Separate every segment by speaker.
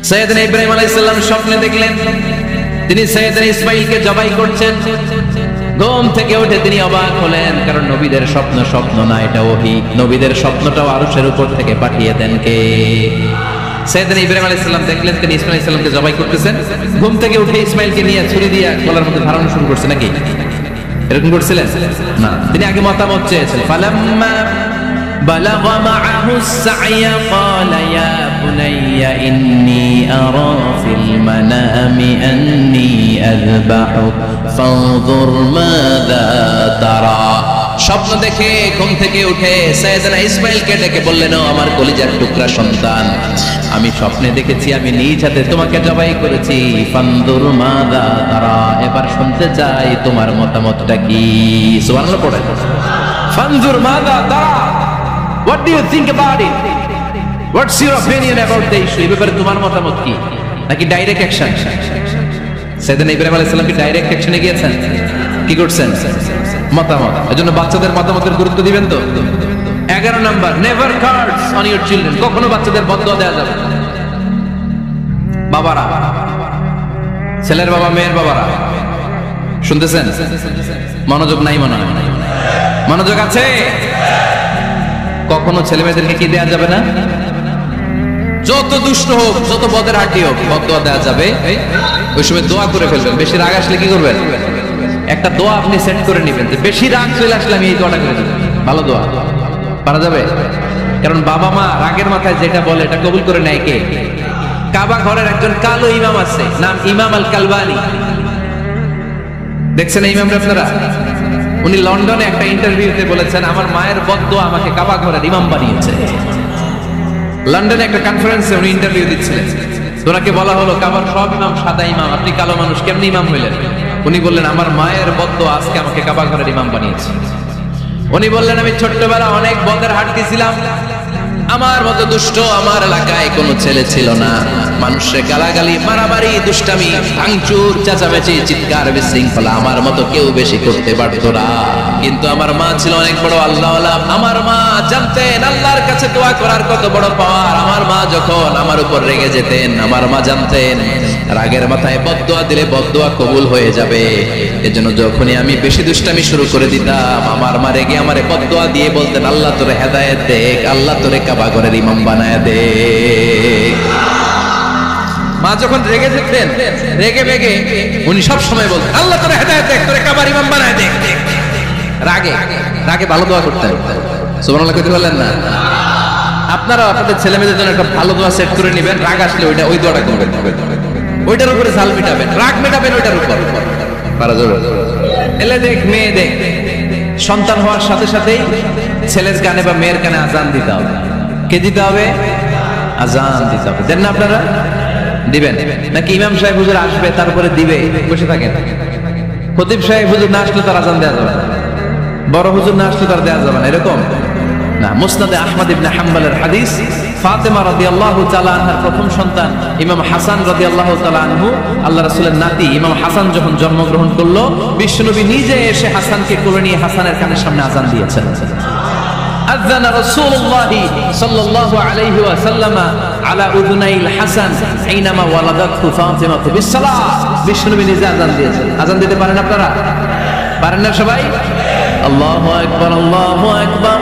Speaker 1: সাইয়েদনা ইব্রাহিম আলাইহিস সালাম স্বপ্নে দেখলেন তিনি সাইয়েদনা ইসমাঈলকে জবাই করছেন। ঘুম থেকে উঠে তিনি অবাক হলেন, কারণ নবীদের স্বপ্ন স্বপ্ন না, এটা ওহী। নবীদের স্বপ্নটাও আরশের উপর থেকে পাঠিয়ে দেন কে? সাইয়েদনা ইব্রাহিম আলাইহিস সালাম দেখলেন তিনি ইসমাঈল আলাইহিস সালামকে জবাই করতেছেন। ঘুম থেকে উঠে ইসমাঈলকে নিয়ে ছুরি দিয়ে গলার মধ্যে ধারণ শুরু করছে নাকি? এরকম করছিলেন না, তিনি আগে মতামত চেয়েছেন। ফালাম্মা বালাগা মাআহুস সা'য়া ক্বালা ইয়া বুনাইয়া ইন্নী আরা ফিল মানামি আন্নী আযবাহুক ফানজুর মাযা তারা। স্বপ্ন দেখে ঘুম থেকে উঠে সাইয়েদনা ইসমাঈলকে ডেকে বললেন, ও আমার কলিজার টুকরা সন্তান, আমি স্বপ্নে দেখেছি আমি নিজ হাতে তোমাকে জবাই করেছি। ফানজুর মাযা তারা, এবার শুনতে চাই তোমার মতামতটা কি? সুবহানাল্লাহ পড়ে। ফানজুর মাযা তারা, what do you think about it? What's your opinion about the issue? এই ব্যাপারে তোমার মতামত কি? নাকি ডাইরেক্ট অ্যাকশন? সাইয়েদনা ইব্রাহিম আলাইহিস সালাম কি ডাইরেক্ট অ্যাকশনে গিয়েছেন? কি করছেন? মতামত। এজন্য বাচ্চাদের মতামতের গুরুত্ব দিবেন তো। 11 number, never curse on your children. কখনো বাচ্চাদের বদদোয়া দেওয়া যাবে না। বাবারা, ছেলের বাবা মেয়ের বাবারা শুনতেছেন? মনোযোগ নাই মনে হয়? মনোযোগ আছে? কখনো ছেলে মেয়েদেরকে কি দেয়া যাবে না? যত দুষ্ট হোক, যত বদের হাঁটি হোক, বদদোয়া দেওয়া যাবে। ওই সময় দোয়া করে ফেলবেন। বেশি রাগ আসলে কি করবেন? একটা দোয়া আপনি সেট করে নেবেন যে বেশি রাগ চলে আসলে আমি এই দোয়াটা করে দেব। ভালো দোয়া পারা যাবে? কারণ বাবা মা রাগের মাথায় যেটা বলে এটা কবুল করে নেয় কে? কাবা ঘরের একজন কালো ইমাম আছে, নাম ইমাম আল কালবানি। দেখছেন এই ইমামরা আপনারা? উনি লন্ডনে একটা ইন্টারভিউতে বলেছেন, আমার মায়ের বদদোয়া আমাকে কাবা ঘরের ইমাম বানিয়েছে। লন্ডনে একটা কনফারেন্সে উনি ইন্টারভিউ দিচ্ছিলেন। ওনাকে বলা হলো, কাবার সব ইমাম সাদা ইমাম, আপনি কালো মানুষ, কেমনি ইমাম হইলেন? উনি বললেন, আমার মায়ের বদদোয়া আজকে আমাকে কাবা ঘরের ইমাম বানিয়েছে। উনি বললেন, আমি ছোট্টবেলা অনেক বদের হাট দিয়েছিলাম, আমার মতো দুষ্ট আমার এলাকায় কোনো ছেলে ছিল না। মানুষের গালাগালি, মারামারি, দুষ্টামি, ভাঙচুর, চেঁচামেচি, চিৎকার, বিশৃঙ্খলা আমার মতো কেউ বেশি করতে পারতো না। কিন্তু আমার মা ছিল অনেক বড় আল্লাহওয়ালা। আমার মা জানতেন আল্লাহর কাছে দোয়া করার কত বড় পাওয়ার। আমার মা যখন আমার উপর রেগে যেতেন, আমার মা জানতেন রাগের মাথায় বদদোয়া দিলে বদদোয়া কবুল হয়ে যাবে। এজন্য যখনই আমি বেশি দুষ্টামি শুরু করে দিতাম, আমার মা রেগে আমারে বদদোয়া দিয়ে বলতেন, আল্লাহ তোরে হেদায়েত দেখ, আল্লাহ তোরে কাবা ঘরের ইমাম বানায় দে। মা যখন রেগে যেতেন, রেগে বেগে উনি সব সময় বলতেন, আল্লাহ তোরে হেদায়েত দেখ, তোরে কাবার ইমাম বানায় দে। রাগে রাগে ভালো দোয়া করতেন। সুবহানাল্লাহ কইতে বললেন না? আপনারা আপনাদের ছেলে মেয়েদের জন্য একটা ভালো দোয়া সেট করে নেবেন। রাগ আসলে ওই দোয়াটা করবেন, ওইটার উপরে ঝাল মেটাবেন, রাগ মেটাবেন ওইটার উপর। পারা যাবে? এলে দেখ, মেয়ে দেখ, সন্তান হওয়ার সাথে সাথেই ছেলের কানে বা মেয়ের কানে আজান দিতে হবে। কে দিতে হবে? আজান দিতে হবে। দেন না আপনারা? দিবেন নাকি ইমাম সাহেব হুজুর আসবে তারপরে দিবে বসে থাকেন? খতিব সাহেব হুজুর না আসলে তার আজান দেওয়া যাবে না, বড় হুজুর না আসলে তার দেওয়া যাবে না, এরকম না। মুসনাদে আহমদ ইবনে হাম্বলের হাদিস, ফাতেমা রাদিয়াল্লাহু তাআলা আনহার প্রথম সন্তান ইমাম হাসান রাদিয়াল্লাহু তাআলা আনহু, আল্লাহ রাসূলের নাতি ইমাম হাসান যখন জন্মগ্রহণ করলো, বিশ্বনবী নিজে এসে হাসানকে কোলে নিয়ে হাসানের কানের সামনে আজান দিয়েছেন। আযানা রাসূলুল্লাহ সাল্লাল্লাহু আলাইহি ওয়াসাল্লাম আলা উযুনাইল হাসান হাইনামা ওয়ালাদাতহু ফাতিমা বিসসালাহ। বিশ্বনবী নিজে আজান দিয়েছেন। আজান দিতে পারেন আপনারা? পারেন না সবাই? আল্লাহু আকবার, আল্লাহু আকবার,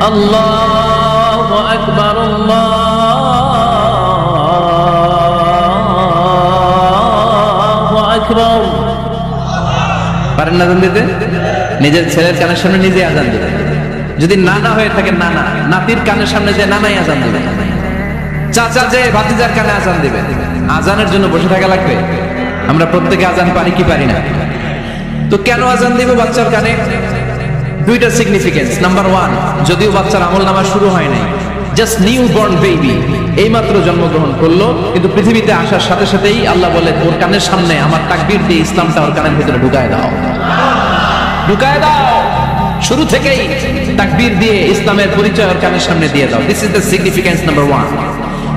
Speaker 1: আল্লাহু আকবার, আল্লাহু আকবার। পারেন না আজান দিতে? নিজের ছেলের কানের সামনে নিজে আজান দিতে। যদি নানা হয়ে থাকে, নানা নাতির কানের সামনে যে নানাই আজান দিবে, চাচা যে ভাতিজার কানে আজান দিবে। আজানের জন্য বসে থাকা লাগবে? আমরা প্রত্যেকে আজান পারি কি পারি না? তো কেন আজান দিব বাচ্চার কানে? দুইটা সিগনিফিকেন্স। নাম্বার 1, যদিও বাচ্চার আমলনামা শুরু হয় নাই, জাস্ট নিউ বর্ন বেবি, এইমাত্র জন্মগ্রহণ করলো, কিন্তু পৃথিবীতে আসার সাথে সাথেই আল্লাহ বলে, ওর কানের সামনে আমার তাকবীর দিয়ে ইসলামটা ওর কানের ভিতরে ঢুকায় দাও, ঢুকায় দাও। শুরু থেকেই তাকবীর দিয়ে ইসলামের পরিচয় ওর কানের সামনে দিয়ে দাও। This is the significance number 1।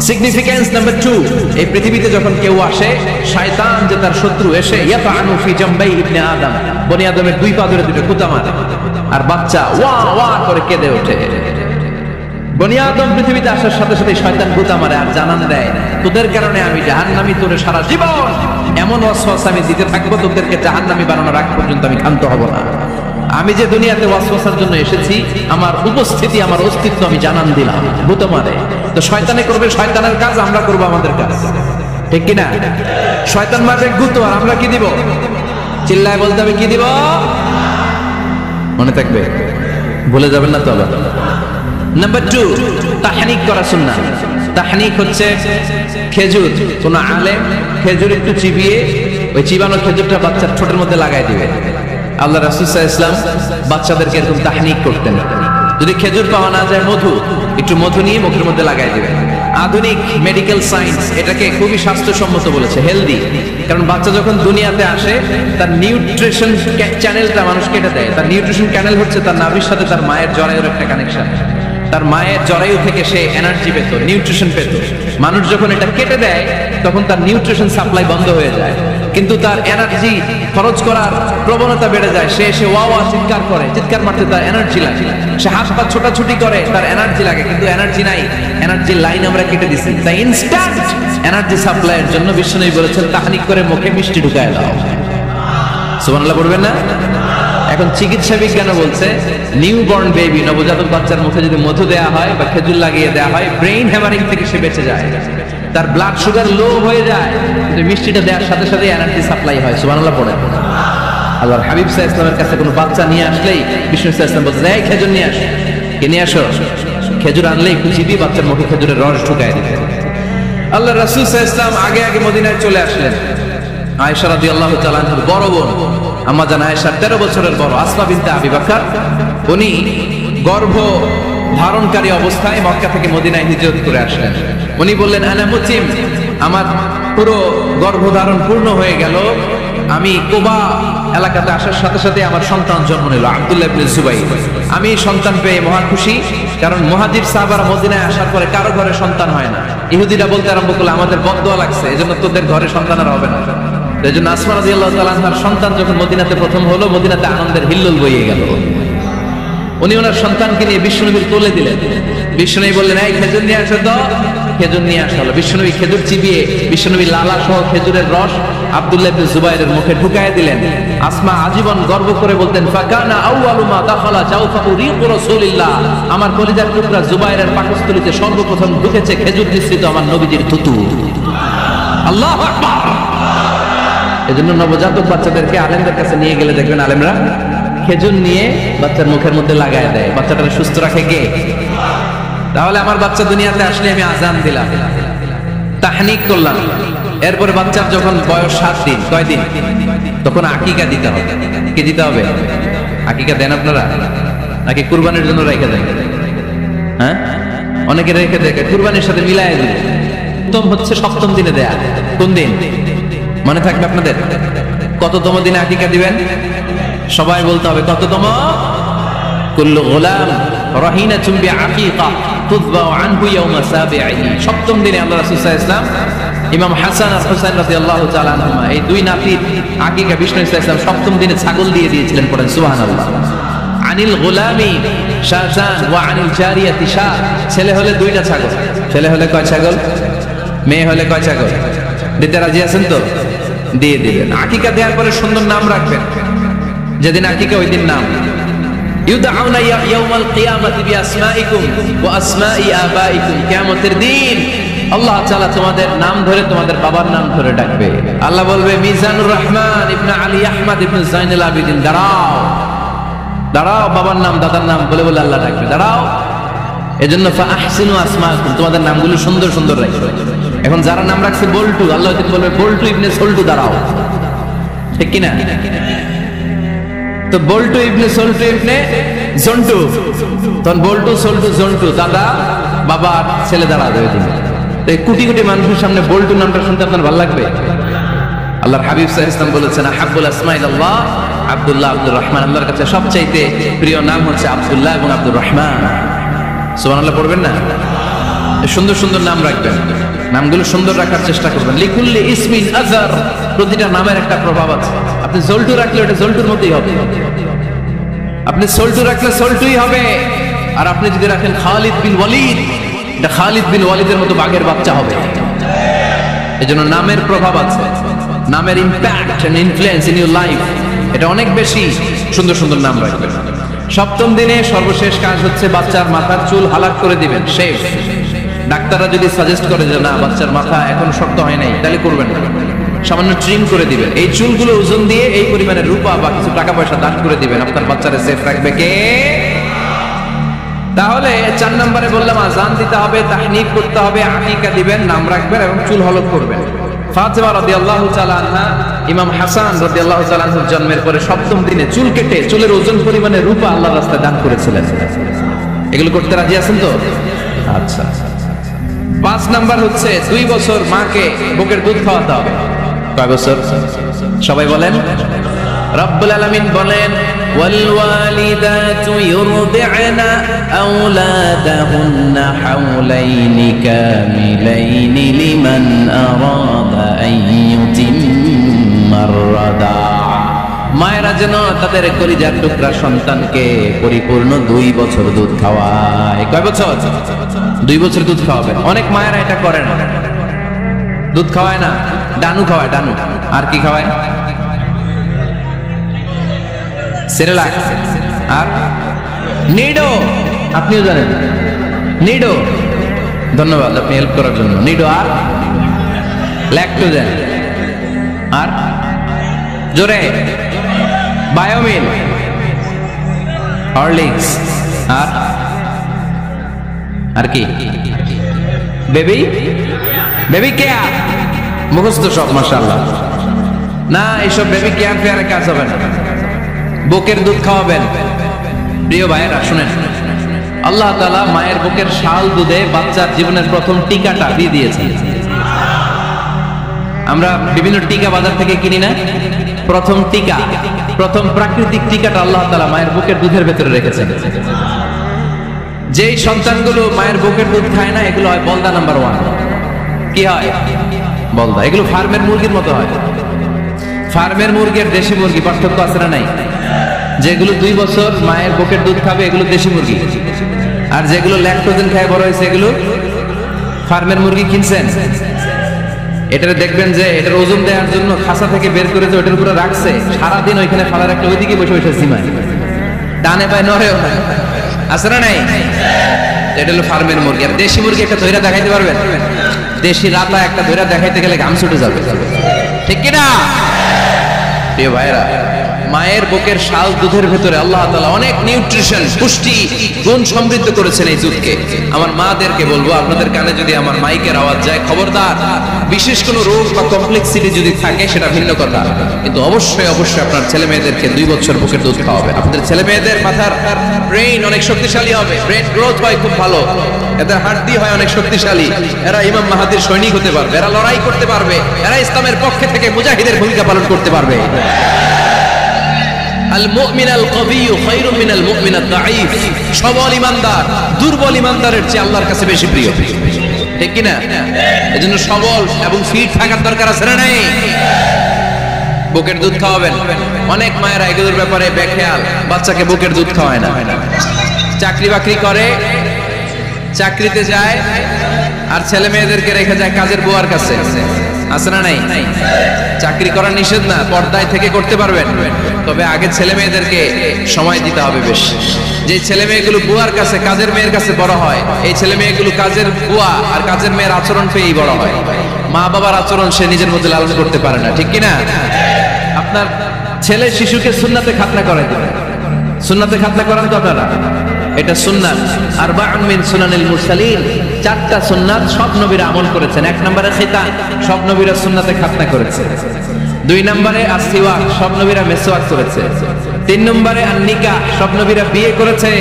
Speaker 1: Significance number 2, এই পৃথিবীতে যখন কেউ আসে, শয়তান যে তার শত্রু এসে ইয়াতানু ফি জামবাই ইবনে আদম, বনি আদমের দুই পা ধরে দুটো কুতা মারে, আর বাচ্চা ওয়া ওয়া করে কেঁদে ওঠে। বনি আদম পৃথিবীতে আসার সাথে সাথে শয়তান গুতা মারে আর জানান দেয়, তোদের কারণে আমি জাহান্নামী, তোরে সারা জীবন এমন ওয়াসওয়াসা আমি দিতে থাকবো, তোদেরকে জাহান্নামী বানানোর আগ পর্যন্ত আমি ক্ষান্ত হব না। আমি যে দুনিয়াতে ওয়াসওয়াসার জন্য এসেছি, আমার উপস্থিতি, আমার অস্তিত্ব আমি জানান দিলাম। গুতা মারে তো শয়তানে করবে শয়তানের কাজ, আমরা করবো আমাদের কাজ, ঠিক কিনা? শয়তান মারবে গুতো, আর আমরা কি দিব? চিল্লায় বলতে হবে কি দিব? মনে থাকবে, ভুলে যাবেন না তো আবার। নাম্বার 2, তাহনিক করা সুন্নাহ। তাহনিক হচ্ছে খেজুর, কোন আলেম খেজুর একটু চিবিয়ে ওই চিবানো খেজুরটা বাচ্চার ঠোঁটের মধ্যে লাগাই দিবে। আল্লাহ রাসূল সাল্লাল্লাহু আলাইহি ওয়াসাল্লাম বাচ্চাদেরকে এরকম তাহনিক করতেন। যদি খেজুর পাওয়া না যায়, মধু, একটু মধু নিয়ে মুখের মধ্যে লাগাই দিবে। আধুনিক মেডিকেল সায়েন্স এটাকে খুবই স্বাস্থ্যসম্মত বলেছে, হেলদি। কারণ বাচ্চা যখন দুনিয়াতে আসে, তার নিউট্রিশন চ্যানেলটা মানুষ কেটে দেয়। তার নিউট্রিশন চ্যানেল হচ্ছে তার নাভির সাথে তার মায়ের জরায়ুর একটা কানেকশন। তার মায়ের জরায়ু থেকে সে এনার্জি পেত, নিউট্রিশন পেত। মানুষ যখন এটা কেটে দেয়, তখন তার নিউট্রিশন সাপ্লাই বন্ধ হয়ে যায়, কিন্তু তার এনার্জি খরচ করার প্রবণতা বেড়ে যায়। সে এসে ওয়া ওয়া চিৎকার করে, চিৎকার মারতে তার এনার্জি লাগে। সে হাত পা ছোটাছুটি করে, তার এনার্জি লাগে, কিন্তু এনার্জি নাই। এনার্জির লাইন আমরা কেটে দিছি। তাই ইনস্ট্যান্ট এনার্জি সাপ্লাইয়ের জন্য বিশ্বনবী বলেছেন, তাহনিক করে মুখে মিষ্টি ঢুকায় দাও। সুবহানাল্লাহ পড়বেন না? এখন চিকিৎসা বিজ্ঞানও বলছে, নিউবর্ন বেবি, নবজাতক বাচ্চার মুখে যদি মধু দেওয়া হয় বা খেজুর লাগিয়ে দেওয়া হয়, ব্রেইন হ্যামারিং থেকে সে বেঁচে যায়। তার ব্লাড সুগার লো হয়ে যায়, কিন্তু মিষ্টিটা দেওয়ার সাথে সাথে এনার্জি সাপ্লাই হয়। সুবহানাল্লাহ পড়ে। আল্লাহর হাবিব সাল্লাল্লাহু আলাইহি ওয়াসাল্লামের কাছে কোনো বাচ্চা নিয়ে আসলেই বিষ্ণু সাল্লাল্লাহু আলাইহি ওয়াসাল্লাম বলতেন, এই খেজুর নিয়ে আস। কে নিয়ে আসো? খেজুর আনলেই খুশি দিয়ে বাচ্চার মুখে খেজুরের রস ঢুকায় দিতেন। আল্লাহ রাসূল সাল্লাল্লাহু আলাইহি ওয়াসাল্লাম আগে আগে মদিনায় চলে আসলেন। আয়েশা রাদিয়াল্লাহু তাআলা আনহার বড় বোন, আম্মা জান আয়েশা 13 বছরের বড়, আসমা বিনতে আবি বকর, উনি গর্ভ ধারণকারী অবস্থায় মক্কা থেকে মদিনায় হিজরত করে আসলেন। উনি বললেন, আনা মুতিম, আমার পুরো গর্ভধারণ পূর্ণ হয়ে গেল। আমি কুবা এলাকাতে আসার সাথে সাথে আমার সন্তান জন্ম নিল, আব্দুল্লাহ ইবনে জুবাইর। আমি সন্তান পেয়ে মহা খুশি, কারণ মুহাজির সাহাবারা মদিনায় আসার পরে কারো ঘরে সন্তান হয় না। ইহুদিরা বলতে আরম্ভ করলো, আমাদের বদদোয়া লাগছে, এজন্য তোদের ঘরে সন্তান আর হবে না। এজন্য আসমা রাদিয়াল্লাহু তাআলা আনহার সন্তান যখন মদিনাতে প্রথম হলো, মদিনাতে আনন্দের হিল্লোল বইয়ে গেল। উনি ওনার সন্তানকে নিয়ে বিশ্বনবীর কোলে দিলেন। বিশ্বনবী বললেন, এই খেজুর নিয়ে আসো তো। খেজুর নিয়ে আসা হলো। বিশ্বনবী খেজুর চিবিয়ে বিশ্বনবী লালা সহ খেজুরের রস আব্দুল্লাহ ইবনে জুবাইরের মুখে ঢুকায় দিলেন। আসমা আজীবন গর্ব করে বলতেন, ফাকানা আউয়ালু মা দাখালা জাওফাহু রিকু রাসূলিল্লাহ, আমার কলিজার টুকরা জুবাইরের পাকস্থলীতে সর্বপ্রথম ঢুকেছে খেজুর মিশ্রিত আমার নবীজির থুতু। আল্লাহু আকবার। এজন্য নবজাতক বাচ্চাদেরকে আলেমদের কাছে নিয়ে গেলে দেখবেন আলেমরা খেজুর নিয়ে বাচ্চার মুখের মধ্যে লাগায় দেয়। বাচ্চাটাকে সুস্থ রাখে কে? তাহলে আমার বাচ্চা দুনিয়াতে আসলে আমি আজান দিলাম, তাহনিক করলাম, এরপরে বাচ্চার যখন বয়স 7 দিন, কয় দিন, তখন আকিকা দিতে হবে। কি দিতে হবে? আকিকা দেন আপনারা নাকি কুরবানির জন্য রেখে দেন? হ্যাঁ, অনেকে রেখে দেখে কুরবানির সাথে মিলায় দিলে। উত্তম হচ্ছে 7ম দিনে দেয়া। কোন দিন মনে থাকবে আপনাদের? কততম দিনে আকিকা দিবেন? সবাই বলতে হবে কততম? কুল্লু গোলাম রাহিনাতুন বিআকিকা তুযবাউ আনহু ইয়াওমা সাবিহি। 7ম দিনে আল্লাহ রাসূল সাল্লাল্লাহু আলাইহি ওয়াসাল্লাম ইমাম হাসান আর হুসাইন রাদিয়াল্লাহু তাআলা আনহুমা, এই দুই নাতির আকিকা বিষ্ণু সাল্লাল্লাহু আলাইহি ওয়াসাল্লাম 7ম দিনে ছাগল দিয়ে দিয়েছিলেন। পড়েন সুবহানাল্লাহ। আনিল গোলামি শাজান ওয়া আনিল জারিয়াতি শা, ছেলে হলে 2টা ছাগল। ছেলে হলে কয় ছাগল? মেয়ে হলে কয় ছাগল? দিতে রাজি আছেন তো? দিয়ে দিবেন। আকিকা দেওয়ার পরে সুন্দর নাম রাখবেন। যেদিন আকিকা ওই দিন নাম ইউদআউনা ইয়াউমাল কিয়ামাতি বিআসমাইকুম ওয়া আসমাই আবাইকুম। কিয়ামতের দিন আল্লাহ তাআলা তোমাদের নাম ধরে, তোমাদের বাবার নাম ধরে ডাকবে। আল্লাহ বলবে, মিজানুর রহমান ইবনে আলী আহমদ ইবনে জাইনুল আবিদিন, দাঁড়াও দাঁড়াও, বাবার নাম দাদার নাম বলে বলে আল্লাহ ডাকবে, দাঁড়াও। এজন্য ফাআহসিনু আসমাকুম, তোমাদের নামগুলো সুন্দর সুন্দর রাখবে। এখন যারা নাম রাখছে বল্টু, আল্লাহ বলবে বল্টু ইবনে সল্টু, দাঁড়াও। ঠিক কিনা? তো বল্টু ইবনে সল্টু ইবনে জন্টু, তখন বল্টু সল্টু জন্টু, দাদা বাবা আর ছেলে দাঁড়াবে ওই দিন। তো কোটি কোটি মানুষের সামনে বল্টু নামটা শুনতে আপনার ভালো লাগবে? আল্লাহর হাবিব সাল্লাল্লাহু আলাইহি ওয়াসাল্লাম বলেছেন, আহাব্বুল আসমাই ইলাল্লাহ আব্দুল্লাহ আব্দুর রহমান। আল্লাহর কাছে সবচাইতে প্রিয় নাম হচ্ছে আব্দুল্লাহ এবং আব্দুর রহমান। সুবহানাল্লাহ পড়বেন না? সুন্দর সুন্দর নাম রাখবেন, নামগুলো সুন্দর রাখার চেষ্টা করবেন। লিকুল্লি ইসমিন আযার, প্রতিটা নামের একটা প্রভাব আছে। আপনি জল্টু রাখলে ওটা জল্টুর মতোই হবে, আপনি সল্টু রাখলে সল্টুই হবে। আর আপনি যদি রাখেন খালিদ বিন ওয়ালিদ, এটা খালিদ বিন ওয়ালিদের মতো বাঘের বাচ্চা হবে। এজন্য নামের প্রভাব আছে, নামের impact and influence in your life, এটা অনেক বেশি। সুন্দর সুন্দর নাম রাখবেন। সপ্তম দিনে সর্বশেষ কাজ হচ্ছে বাচ্চার মাথার চুল হালাক করে দিবেন, শেভ। ডাক্তাররা যদি সাজেস্ট করে যে না বাচ্চার মাথা এখন শক্ত হয় নাই, তাহলে করবেন না, সামান্য ট্রিম করে দিবেন। এই চুলগুলো ওজন দিয়ে এই পরিমাণে রূপা বা কিছু টাকা পয়সা দান করে দিবেন, আপনার বাচ্চারে সেফ রাখবে কে? তাহলে 4 নম্বরে বললাম আযান দিতে হবে, তাহনিক করতে হবে, আকিকা দিবেন, নাম রাখবেন এবং চুল হলক করবেন। ফাতেমা রাদিয়াল্লাহু তাআলা আনহা ইমাম হাসান রাদিয়াল্লাহু তাআলা আনহুর জন্মের পরে সপ্তম দিনে চুল কেটে চুলের ওজন পরিমাণে রূপা আল্লাহর রাস্তায় দান করেছিলেন। এগুলো করতে রাজি আছেন তো? আচ্ছা। 5 নাম্বার হচ্ছে 2 বছর মাকে বুকের দুধ খাওয়াতে হবে। কয় বছর? সবাই বলেন। রব্বুল আলামিন বলেন ওয়াল ওয়ালিদাতু ইউরদি'না আওলাদাহুন্না হাওলাইনি কামিলাইনি লিমান আরাদা আন ইউতিম্মার রাদাআ। মায়েরা যেন তাদের কলিজার টুকরা সন্তানকে পরিপূর্ণ 2 বছর দুধ খাওয়ায়। কয় বছর? 2 বছর দুধ খাওয়াবে। অনেক মায়েরা এটা করে না, দুধ খাওয়ায় না, ডানু খাওয়ায়, ডানু। আর কি খাওয়ায়? সেরেলাক আর নিডো। আপনিও জানেন নিডো? ধন্যবাদ আপনি হেল্প করার জন্য। নিডো আর ল্যাকটোজেন আর জোরে বায়োমিল, হরলিক্স আর কি? Baby care. মুখস্থ সব মাশাআল্লাহ। না, এইসব বেবি কেয়ার ফেয়ারে কাজ হবে না। বুকের দুধ খাওয়াবেন। প্রিয় ভাইয়েরা শুনেন, আল্লাহ তাআলা মায়ের বুকের শাল দুধে বাচ্চার জীবনের প্রথম টিকাটা দিয়ে দিয়েছেন। আমরা বিভিন্ন টিকা বাজার থেকে কিনি না? প্রথম টিকা, প্রথম প্রাকৃতিক টিকাটা আল্লাহ তাআলা মায়ের বুকের দুধের ভেতরে রেখেছেন। যেই সন্তানগুলো মায়ের বুকের দুধ খায় না, এগুলো হয় বলদা নাম্বার 1। কি হয়? বলদা। এগুলো ফার্মের মুরগির মতো হয়। ফার্মের মুরগি আর দেশি মুরগি পার্থক্য আছে না নাই? যেগুলো 2 বছর মায়ের বুকের দুধ খাবে এগুলো দেশি মুরগি, আর যেগুলো ল্যাকটোজেন খায় বড় হয়েছে এগুলো ফার্মের মুরগি। কিনছেন? এটারে দেখবেন যে এটার ওজন দেওয়ার জন্য খাসা থেকে বের করে যে ওটার উপরে রাখছে, সারাদিন ওইখানে ফালা রাখলে ওইদিকে বসে বসে জিমায়, ডানে পায়ে নড়েও না। আছে না নাই? এটা হলো ফার্মের মুরগি। আর দেশি মুরগি একটা ধইরা দেখাইতে পারবেন? দেশি রাতা একটা ধইরা দেখাইতে গেলে ঘাম ছুটে যাবে, ঠিক কিনা? প্রিয় ভাইরা, মায়ের বুকের শাল দুধের ভেতরে আল্লাহ তাআলা অনেক নিউট্রিশন, পুষ্টি গুণ সমৃদ্ধ করেছেন এই দুধকে। আমার মাদেরকে বলবো, আপনাদের কানে যদি আমার মাইকের আওয়াজ যায়, খবরদার। বিশেষ কোনো রোগ বা কমপ্লেক্সিটি যদি থাকে সেটা ভিন্ন কথা, কিন্তু অবশ্যই অবশ্যই আপনার ছেলে মেয়েদেরকে 2 বছর বুকের দুধ খাওয়াবে। আপনাদের ছেলে মেয়েদের মাথার ব্রেইন অনেক শক্তিশালী হবে, ব্রেন গ্রোথ হয় খুব ভালো, এদের হাড়দি হয় অনেক শক্তিশালী। এরা ইমাম মাহাদির সৈনিক হতে পারবে, এরা লড়াই করতে পারবে, এরা ইসলামের পক্ষে থেকে মুজাহিদের ভূমিকা পালন করতে পারবে। আল মুমিন আল কবিয়্যু খায়রুম মিনাল মুমিন আদ দাঈফ। সবল ঈমানদার দুর্বল ঈমানদারের চেয়ে আল্লাহর কাছে বেশি প্রিয়, ঠিক কি না? এজন্য সবল এবং ফিট থাকার দরকার আছে না নাই? বুকের দুধ খাওয়াবেন। অনেক মায়েরা এগুলোর ব্যাপারে বেখেয়াল, বাচ্চাকে বুকের দুধ খাওয়ায় না। চাকরি বাকরি করে, চাকরিতে যায়, আর ছেলে মেয়েদেরকে রেখে যায় কাজের বুয়ার কাছে। আছে না নাই? চাকরি করা নিষেধ না, পর্দায় থেকে করতে পারবেন, তবে আগে ছেলে মেয়েদেরকে সময় দিতে হবে বেশ। যে ছেলে মেয়েগুলো বুয়ার কাছে, কাজের মেয়ের কাছে বড় হয়, এই ছেলে মেয়েগুলো কাজের বুয়া আর কাজের মেয়ের আচরণ পেয়েই বড় হয়। মা বাবার আচরণ সে নিজের মধ্যে লালন করতে পারে না, ঠিক কিনা? আপনার ছেলে শিশুকে সুন্নাতে খাতনা করাই দেবেন। সুন্নাতে খাতনা করান তো আপনারা? এটা সুন্নাত। আরবাউন মিন সুনানিল মুরসালিন, 4টা সুন্নাত সব নবীরা আমল করেছেন। 1 নম্বরে খিতান, সব নবীরা সুন্নাতে খাতনা করেছে। 2 নম্বরে আসওয়াক, সব নবীরা মেসওয়াক করেছে। 3 নম্বরে আন-নিকাহ, সব নবীরা বিয়ে করেছে।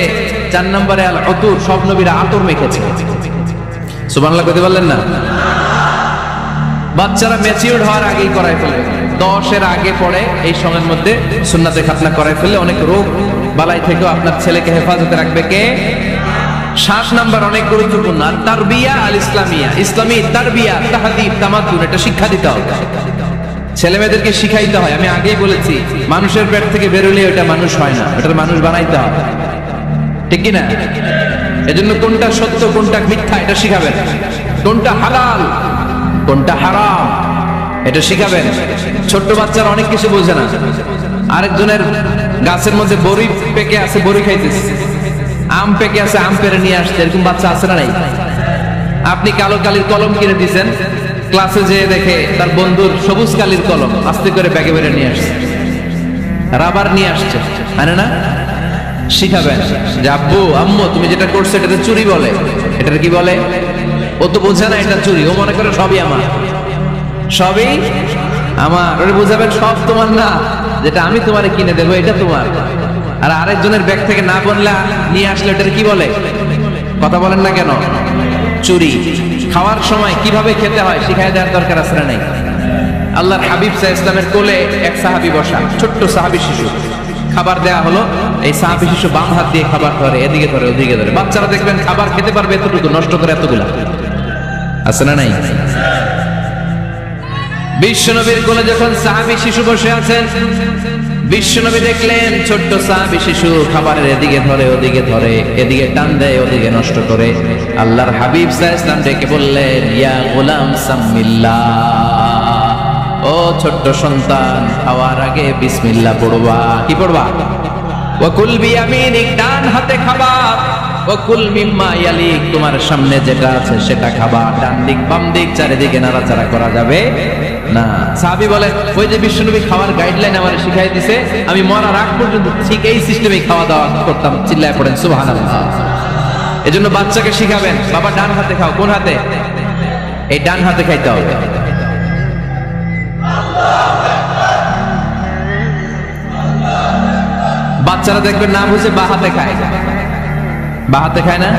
Speaker 1: 4 নম্বরে আল উতুর, সব নবীরা আতর মেখেছে। সুবহানাল্লাহ কইতে পারলেন না? বাচ্চারা ম্যাচিউরড হওয়ার আগেই করাই ফেলবে, 10 এর আগে পড়ে এই সময়ের মধ্যে সুন্নাতে খাতনা করাই ফেললে অনেক রোগ বালাই থেকেও আপনার ছেলেকে হেফাজতে রাখবে কে? 7 নাম্বার অনেক গুরুত্বপূর্ণ, তারবিয়া আল ইসলামিয়া, ইসলামী তারবিয়া, তাহদিব, তামাদ্দুন, এটা শিক্ষা দিতে হবে। ছেলে মেয়েদেরকে শিখাইতে হয়। আমি আগেই বলেছি, মানুষের পেট থেকে বেরোলে ওটা মানুষ হয় না, ওটার মানুষ বানাইতে হবে, ঠিক কিনা? এজন্য কোনটা সত্য কোনটা মিথ্যা এটা শিখাবেন, কোনটা হালাল কোনটা হারাম এটা শিখাবেন। ছোট্ট বাচ্চারা অনেক কিছু বোঝে না। আরেকজনের গাছের মধ্যে বড়ি পেকে আছে, বড়ি খাইতেছে, আম পেকে আছে, আম পেরে নিয়ে আসছে, এরকম বাচ্চা আছে না নাই? আপনি কালো কালির কলম কিনে দিয়েছেন, ক্লাসে যেয়ে দেখে তার বন্ধুর সবুজ কালির কলম আস্তে করে ব্যাগে বেড়ে নিয়ে আসছে, রাবার নিয়ে আসছে, মানে না? শিখাবেন যে আব্বু আম্মু তুমি যেটা করছো এটাতে চুরি বলে, এটার কি বলে? ও তো বোঝে না এটা চুরি, ও মনে করে সবই আমার, সবই আমার। ওরে বুঝাবেন সব তোমার না, যেটা আমি তোমারে কিনে দেবো এটা তোমার। আর আরেকজনের ব্যাগ থেকে না বললে নিয়ে আসলে এটার কি বলে? কথা বলেন না কেন? চুরি। খাওয়ার সময় কিভাবে খেতে হয় শিখাই দেওয়ার দরকার আছে না নাই? আল্লাহর হাবিব সাল্লাল্লাহু আলাইহি ওয়াসাল্লামের কোলে এক সাহাবী বসা, ছোট্ট সাহাবী শিশু, খাবার দেয়া হলো, এই সাহাবী শিশু বাম হাত দিয়ে খাবার ধরে, এদিকে ধরে ওদিকে ধরে। বাচ্চারা দেখবেন খাবার খেতে পারবে এতটুকু, নষ্ট করে এতগুলা, আছে না নাই? বিশ্বনবীর কোলে যখন সাহাবী শিশু বসে আছেন, বিশ্বনবী দেখলেন ছোট্ট সাহাবী শিশু খাবারের এদিকে ধরে ওদিকে ধরে, এদিকে টান দেয় ওদিকে নষ্ট করে। আল্লাহর হাবিব সাল্লাল্লাহু আলাইহি ওয়াসাল্লাম ডেকে বললেন, ইয়া গোলাম সাম্মিল্লাহ, ও ছোট্ট সন্তান খাওয়ার আগে বিসমিল্লাহ পড়বা। কি পড়বা? ওয়াকুল বিয়ামিনিক, ডান হাতে খাবা, ওয়াকুল মিম্মা ইয়ালিক, তোমার সামনে যেটা আছে সেটা খাবা, ডান দিক বাম দিক চারিদিকে নাড়াচাড়া করা যাবে না। সাহাবী বলেন, ওই যে বিশ্বনবী খাওয়ার গাইডলাইন আমারে শিখাই দিয়েছে, আমি মরার আগ পর্যন্ত ঠিক এই সিস্টেমে খাওয়া দাওয়া করতাম। চিল্লায় পড়েন সুবহানাল্লাহ। এজন্য বাচ্চাকে শিখাবেন, বাবা ডান হাতে খাও। কোন হাতে? এই ডান হাতে খাইতে হবে। বাচ্চারা দেখবেন না বুঝে বা হাতে খায়, বা হাতে খায় না।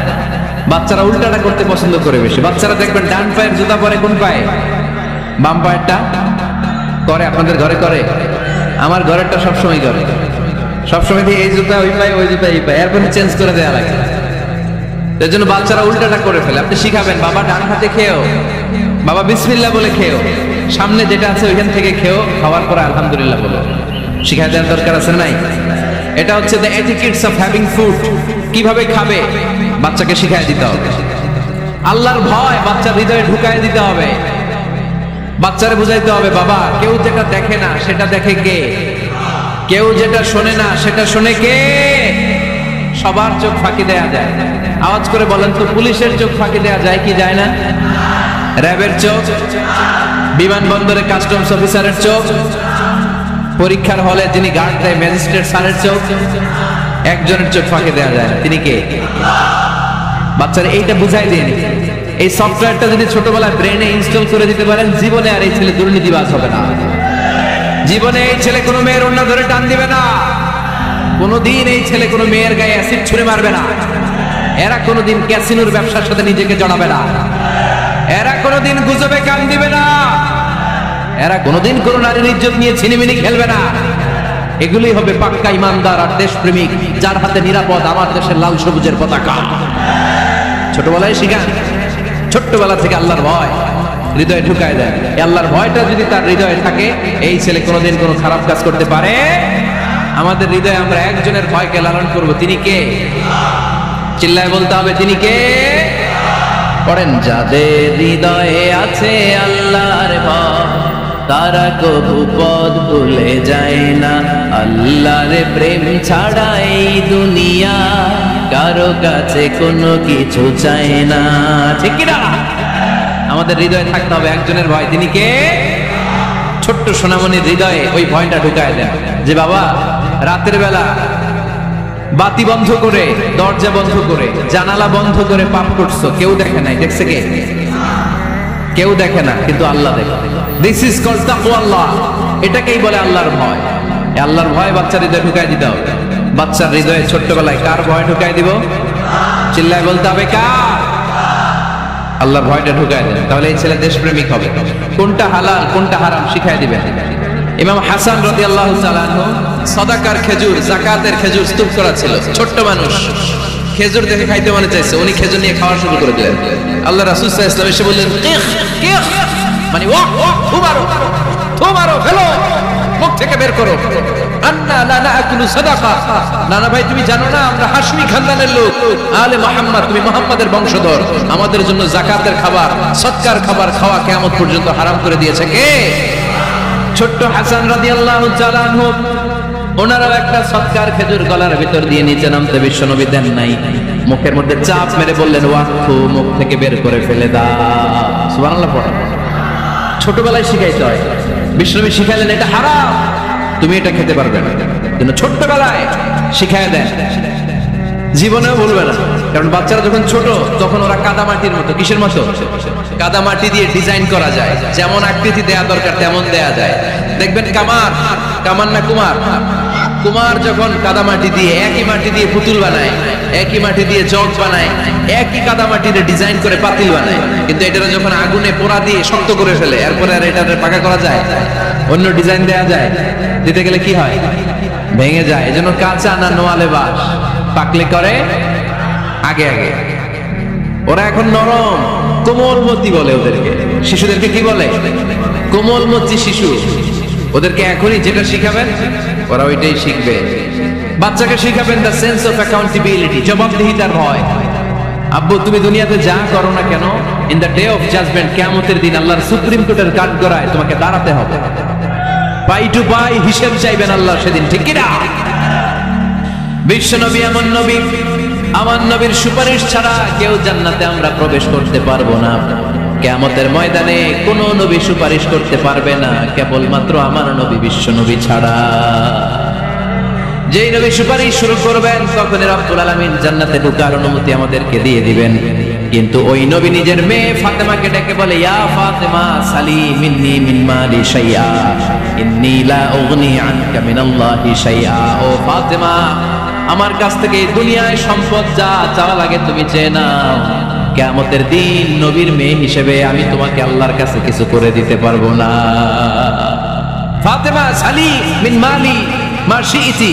Speaker 1: বাচ্চারা উল্টাটা করতে পছন্দ করে বেশি। বাচ্চারা দেখবেন ডান পায়ের জুতা পরে কোন পায়ে? বাম পায়েরটা করে। আপনাদের ঘরে করে? আমার ঘরেরটা সবসময় করে, সবসময় দিয়ে এই জুতা ওই পায়ে, ওই জুতা এই পায়ে, এরপরে চেঞ্জ করে দেওয়া লাগে। এর জন্য বাচ্চারা উল্টাটা করে ফেলে। আপনি শিখাবেন, বাবা ডান হাতে খেও, বাবা বিসমিল্লাহ বলে খেও, সামনে যেটা আছে ওইখান থেকে খেও, খাওয়ার পরে আলহামদুলিল্লাহ বলো। শিখাই দেওয়ার দরকার আছে নাই? এটা হচ্ছে the etiquettes of having food. কিভাবে খাবে বাচ্চাকে শিখাই দিতে হবে। আল্লাহর ভয় বাচ্চার হৃদয়ে ঢুকাই দিতে হবে। বাচ্চারে বুঝাইতে হবে, বাবা কেউ যেটা দেখে না সেটা দেখে কে? কেউ যেটা শোনে না সেটা শোনে কে? সবার চোখ ফাঁকি দেয়া যায়। আওয়াজ করে বলেন তো, পুলিশের চোখ ফাঁকি দেয়া যায় কি যায় না? র্যাবের চোখ, বিমানবন্দরে কাস্টমস অফিসারের চোখ, পরীক্ষার হলে যিনি গার্ড দেয় ম্যাজিস্ট্রেট স্যারের চোখ, একজনের চোখ ফাঁকি দেওয়া যায় না। তিনি কে? বাচ্চারা এইটা বুঝাই দিয়ে নি। এই সফটওয়্যারটা যদি ছোটবেলায় ব্রেনে ইনস্টল করে দিতে পারেন, জীবনে আর এই ছেলে দুর্নীতিবাজ হবে না। জীবনে এই ছেলে কোনো মেয়ের ওড়না ধরে টান দিবে না। কোনোদিন এই ছেলে কোনো মেয়ের গায়ে অ্যাসিড ছুঁড়ে মারবে না। এরা কোনোদিন ক্যাসিনোর ব্যবসার সাথে নিজেকে জড়াবে না। এরা কোনোদিন গুজবে কান দিবে না। এরা কোনোদিন কোন নারীর ইজ্জত নিয়ে ছিনিমিনি খেলবে না। এগুলোই হবে পাক্কা ইমানদার আর দেশপ্রেমিক, যার হাতে নিরাপদ আমার দেশের লাল সবুজের পতাকা। ছোটবেলায় শিখান, ছোট্টবেলা থেকে আল্লাহর ভয় হৃদয়ে ঢুকায় দেয়। এই আল্লাহর ভয়টা যদি তার হৃদয়ে থাকে, এই ছেলে কোনোদিন কোনো খারাপ কাজ করতে পারে। আমাদের হৃদয়ে আমরা একজনের ভয়কে লালন করব, তিনি কে? চিল্লায় বলতে হবে, তিনি কে? পড়েন, যাদের হৃদয়ে আছে আল্লাহর ভয়, তারা কবু পথ ভুলে যায় না। আল্লাহর প্রেম ছাড়া এই দুনিয়া কারো কাছে কোনো কিছু চায় না। ঠিক কি না? আমাদের হৃদয়ে থাকতে হবে একজনের ভয়, তিনি কে? ছোট্ট সোনামণির হৃদয়ে ওই ভয়টা ঢুকায় দেন যে বাবা রাতের বেলা বাতি বন্ধ করে, দরজা বন্ধ করে, জানালা বন্ধ করে পাপ করছো, কেউ দেখে নাই। দেখছে কে? কেউ দেখে না, কিন্তু আল্লাহ দেখে। দিস ইজ কল্ড তাকওয়াল্লাহ। এটাকেই বলে আল্লাহর ভয়। আল্লাহর ভয় বাচ্চার হৃদয়ে ঢুকাই দিতে হবে। বাচ্চার হৃদয়ে ছোট্টবেলায় কার ভয় ঢুকাই দিব? চিল্লায় বলতে হবে, কার? আল্লাহর ভয়টা ঢুকাই দেন, তাহলে এই ছেলে দেশপ্রেমিক হবে। কোনটা হালাল কোনটা হারাম শিখাই দিবেন। ইমাম হাসান রাদিয়াল্লাহু তাআলা আনহু সাদাকার খেজুর, যাকাতের খেজুর স্তূপ করা ছিল। ছোট্ট মানুষ, খেজুর দেখে খাইতে মনে চাইছে, উনি খেজুর নিয়ে খাওয়া শুরু করে দিলেন। আল্লাহ রাসূল সাল্লাল্লাহু আলাইহি ওয়াসাল্লাম এসে বললেন, কিখ কিখ, মানে ওয়াহ ওয়াহ, থু মারো, ফেলো, মুখ থেকে বের করো। আন্না লা নাকুলু সাদাকা, নানা ভাই তুমি জানো না আমরা হাশমি খানদানের লোক, আলে মুহাম্মদ, তুমি মুহাম্মাদের বংশধর, আমাদের জন্য যাকাতের খাবার, সদকার খাবার খাওয়া কিয়ামত পর্যন্ত হারাম করে দিয়েছে কে? ছোট্ট হাসান রাদিয়াল্লাহু তাআলা আনহু, ওনারাও একটা সদকার খেজুর গলার ভিতর দিয়ে নিচে নামতে বিশ্বনবী দেন নাই, মুখের মধ্যে চাপ মেরে বললেন ওয়াক্ফু, মুখ থেকে বের করে ফেলে দাও। সুবহানাল্লাহ পড়া ছোটবেলায় শিখাইতে হয়। বিশ্বনবী শিখাইলেন এটা হারাম, তুমি এটা খেতে পারবে না, কিন্তু ছোট্টবেলায় শিখাই দেন, জীবনেও বলবে না। কারণ বাচ্চারা যখন ছোট তখন ওরা কাদামাটির মতো, কিসের মতো? কাদামাটি দিয়ে ডিজাইন করা যায়, যেমন আকৃতি দেয়া দরকার তেমন দেয়া যায়। দেখবেন কামার, কামার না কুমার, কুমার যখন কাদামাটি দিয়ে, একই মাটি দিয়ে পুতুল বানায়, একই মাটি দিয়ে জগ বানায়, একই কাদামাটিতে ডিজাইন করে পাতিল বানায়, কিন্তু এটা যখন আগুনে পোড়া দিয়ে শক্ত করে ফেলে, এরপরে আর এটা পাকা করা যায়? অন্য ডিজাইন দেয়া যায়? দিতে গেলে কি হয়? ভেঙে যায়। এজন্য কাঁচা না নোয়ালে বাস, পাকলে করে আগে আগে। ওরা এখন নরম, কোমলমতি বলে ওদেরকে, শিশুদেরকে কি বলে? কোমলমতি শিশু। ওদেরকে এখনই যেটা শিখাবেন ওরা ওইটাই শিখবে। বাচ্চাকে শিখাবেন দ্য সেন্স অফ অ্যাকাউন্টেবিলিটি, জবাবদিহিতার ভয়। আব্বু তুমি দুনিয়াতে যা করো না কেন, in the day of judgement, কিয়ামতের দিন আল্লাহর সুপ্রিম কোর্টের কাঠগড়ায় তোমাকে দাঁড়াতে হবে, পাই টু পাই হিসেব চাইবেন আল্লাহ সেদিন, ঠিক কি না? বিশ্ব নবী এমন নবী, আমার নবীর সুপারিশ ছাড়া কেউ জান্নাতে আমরা প্রবেশ করতে পারবো না। কিয়ামতের ময়দানে কোন নবী সুপারিশ করতে পারবে না, কেবলমাত্র আমার নবী বিশ্ব নবী ছাড়া। যেই নবী সুপারিশ শুরু করবেন তখন রব্বুল আলামিন জান্নাতে ঢোকার অনুমতি আমাদেরকে দিয়ে দিবেন। কিন্তু ওই নবী নিজের মেয়ে ফাতেমাকে ডেকে বলে, ইয়া ফাতেমা সালি মিন্নি মিন মালি শাইআ ইন্নী লা উগনি আনকা মিনাল্লাহি শাইআ। ও ফাতেমা, আমার কাছ থেকে এই দুনিয়ায় সম্পদ যা চাওয়া লাগে তুমি চেয়ে নাও, কিয়ামতের দিন নবীর মেয়ে হিসেবে আমি তোমাকে আল্লাহর কাছে কিছু করে দিতে পারবো না। ফাতেমা সালি মিন মালি মা শিইতি,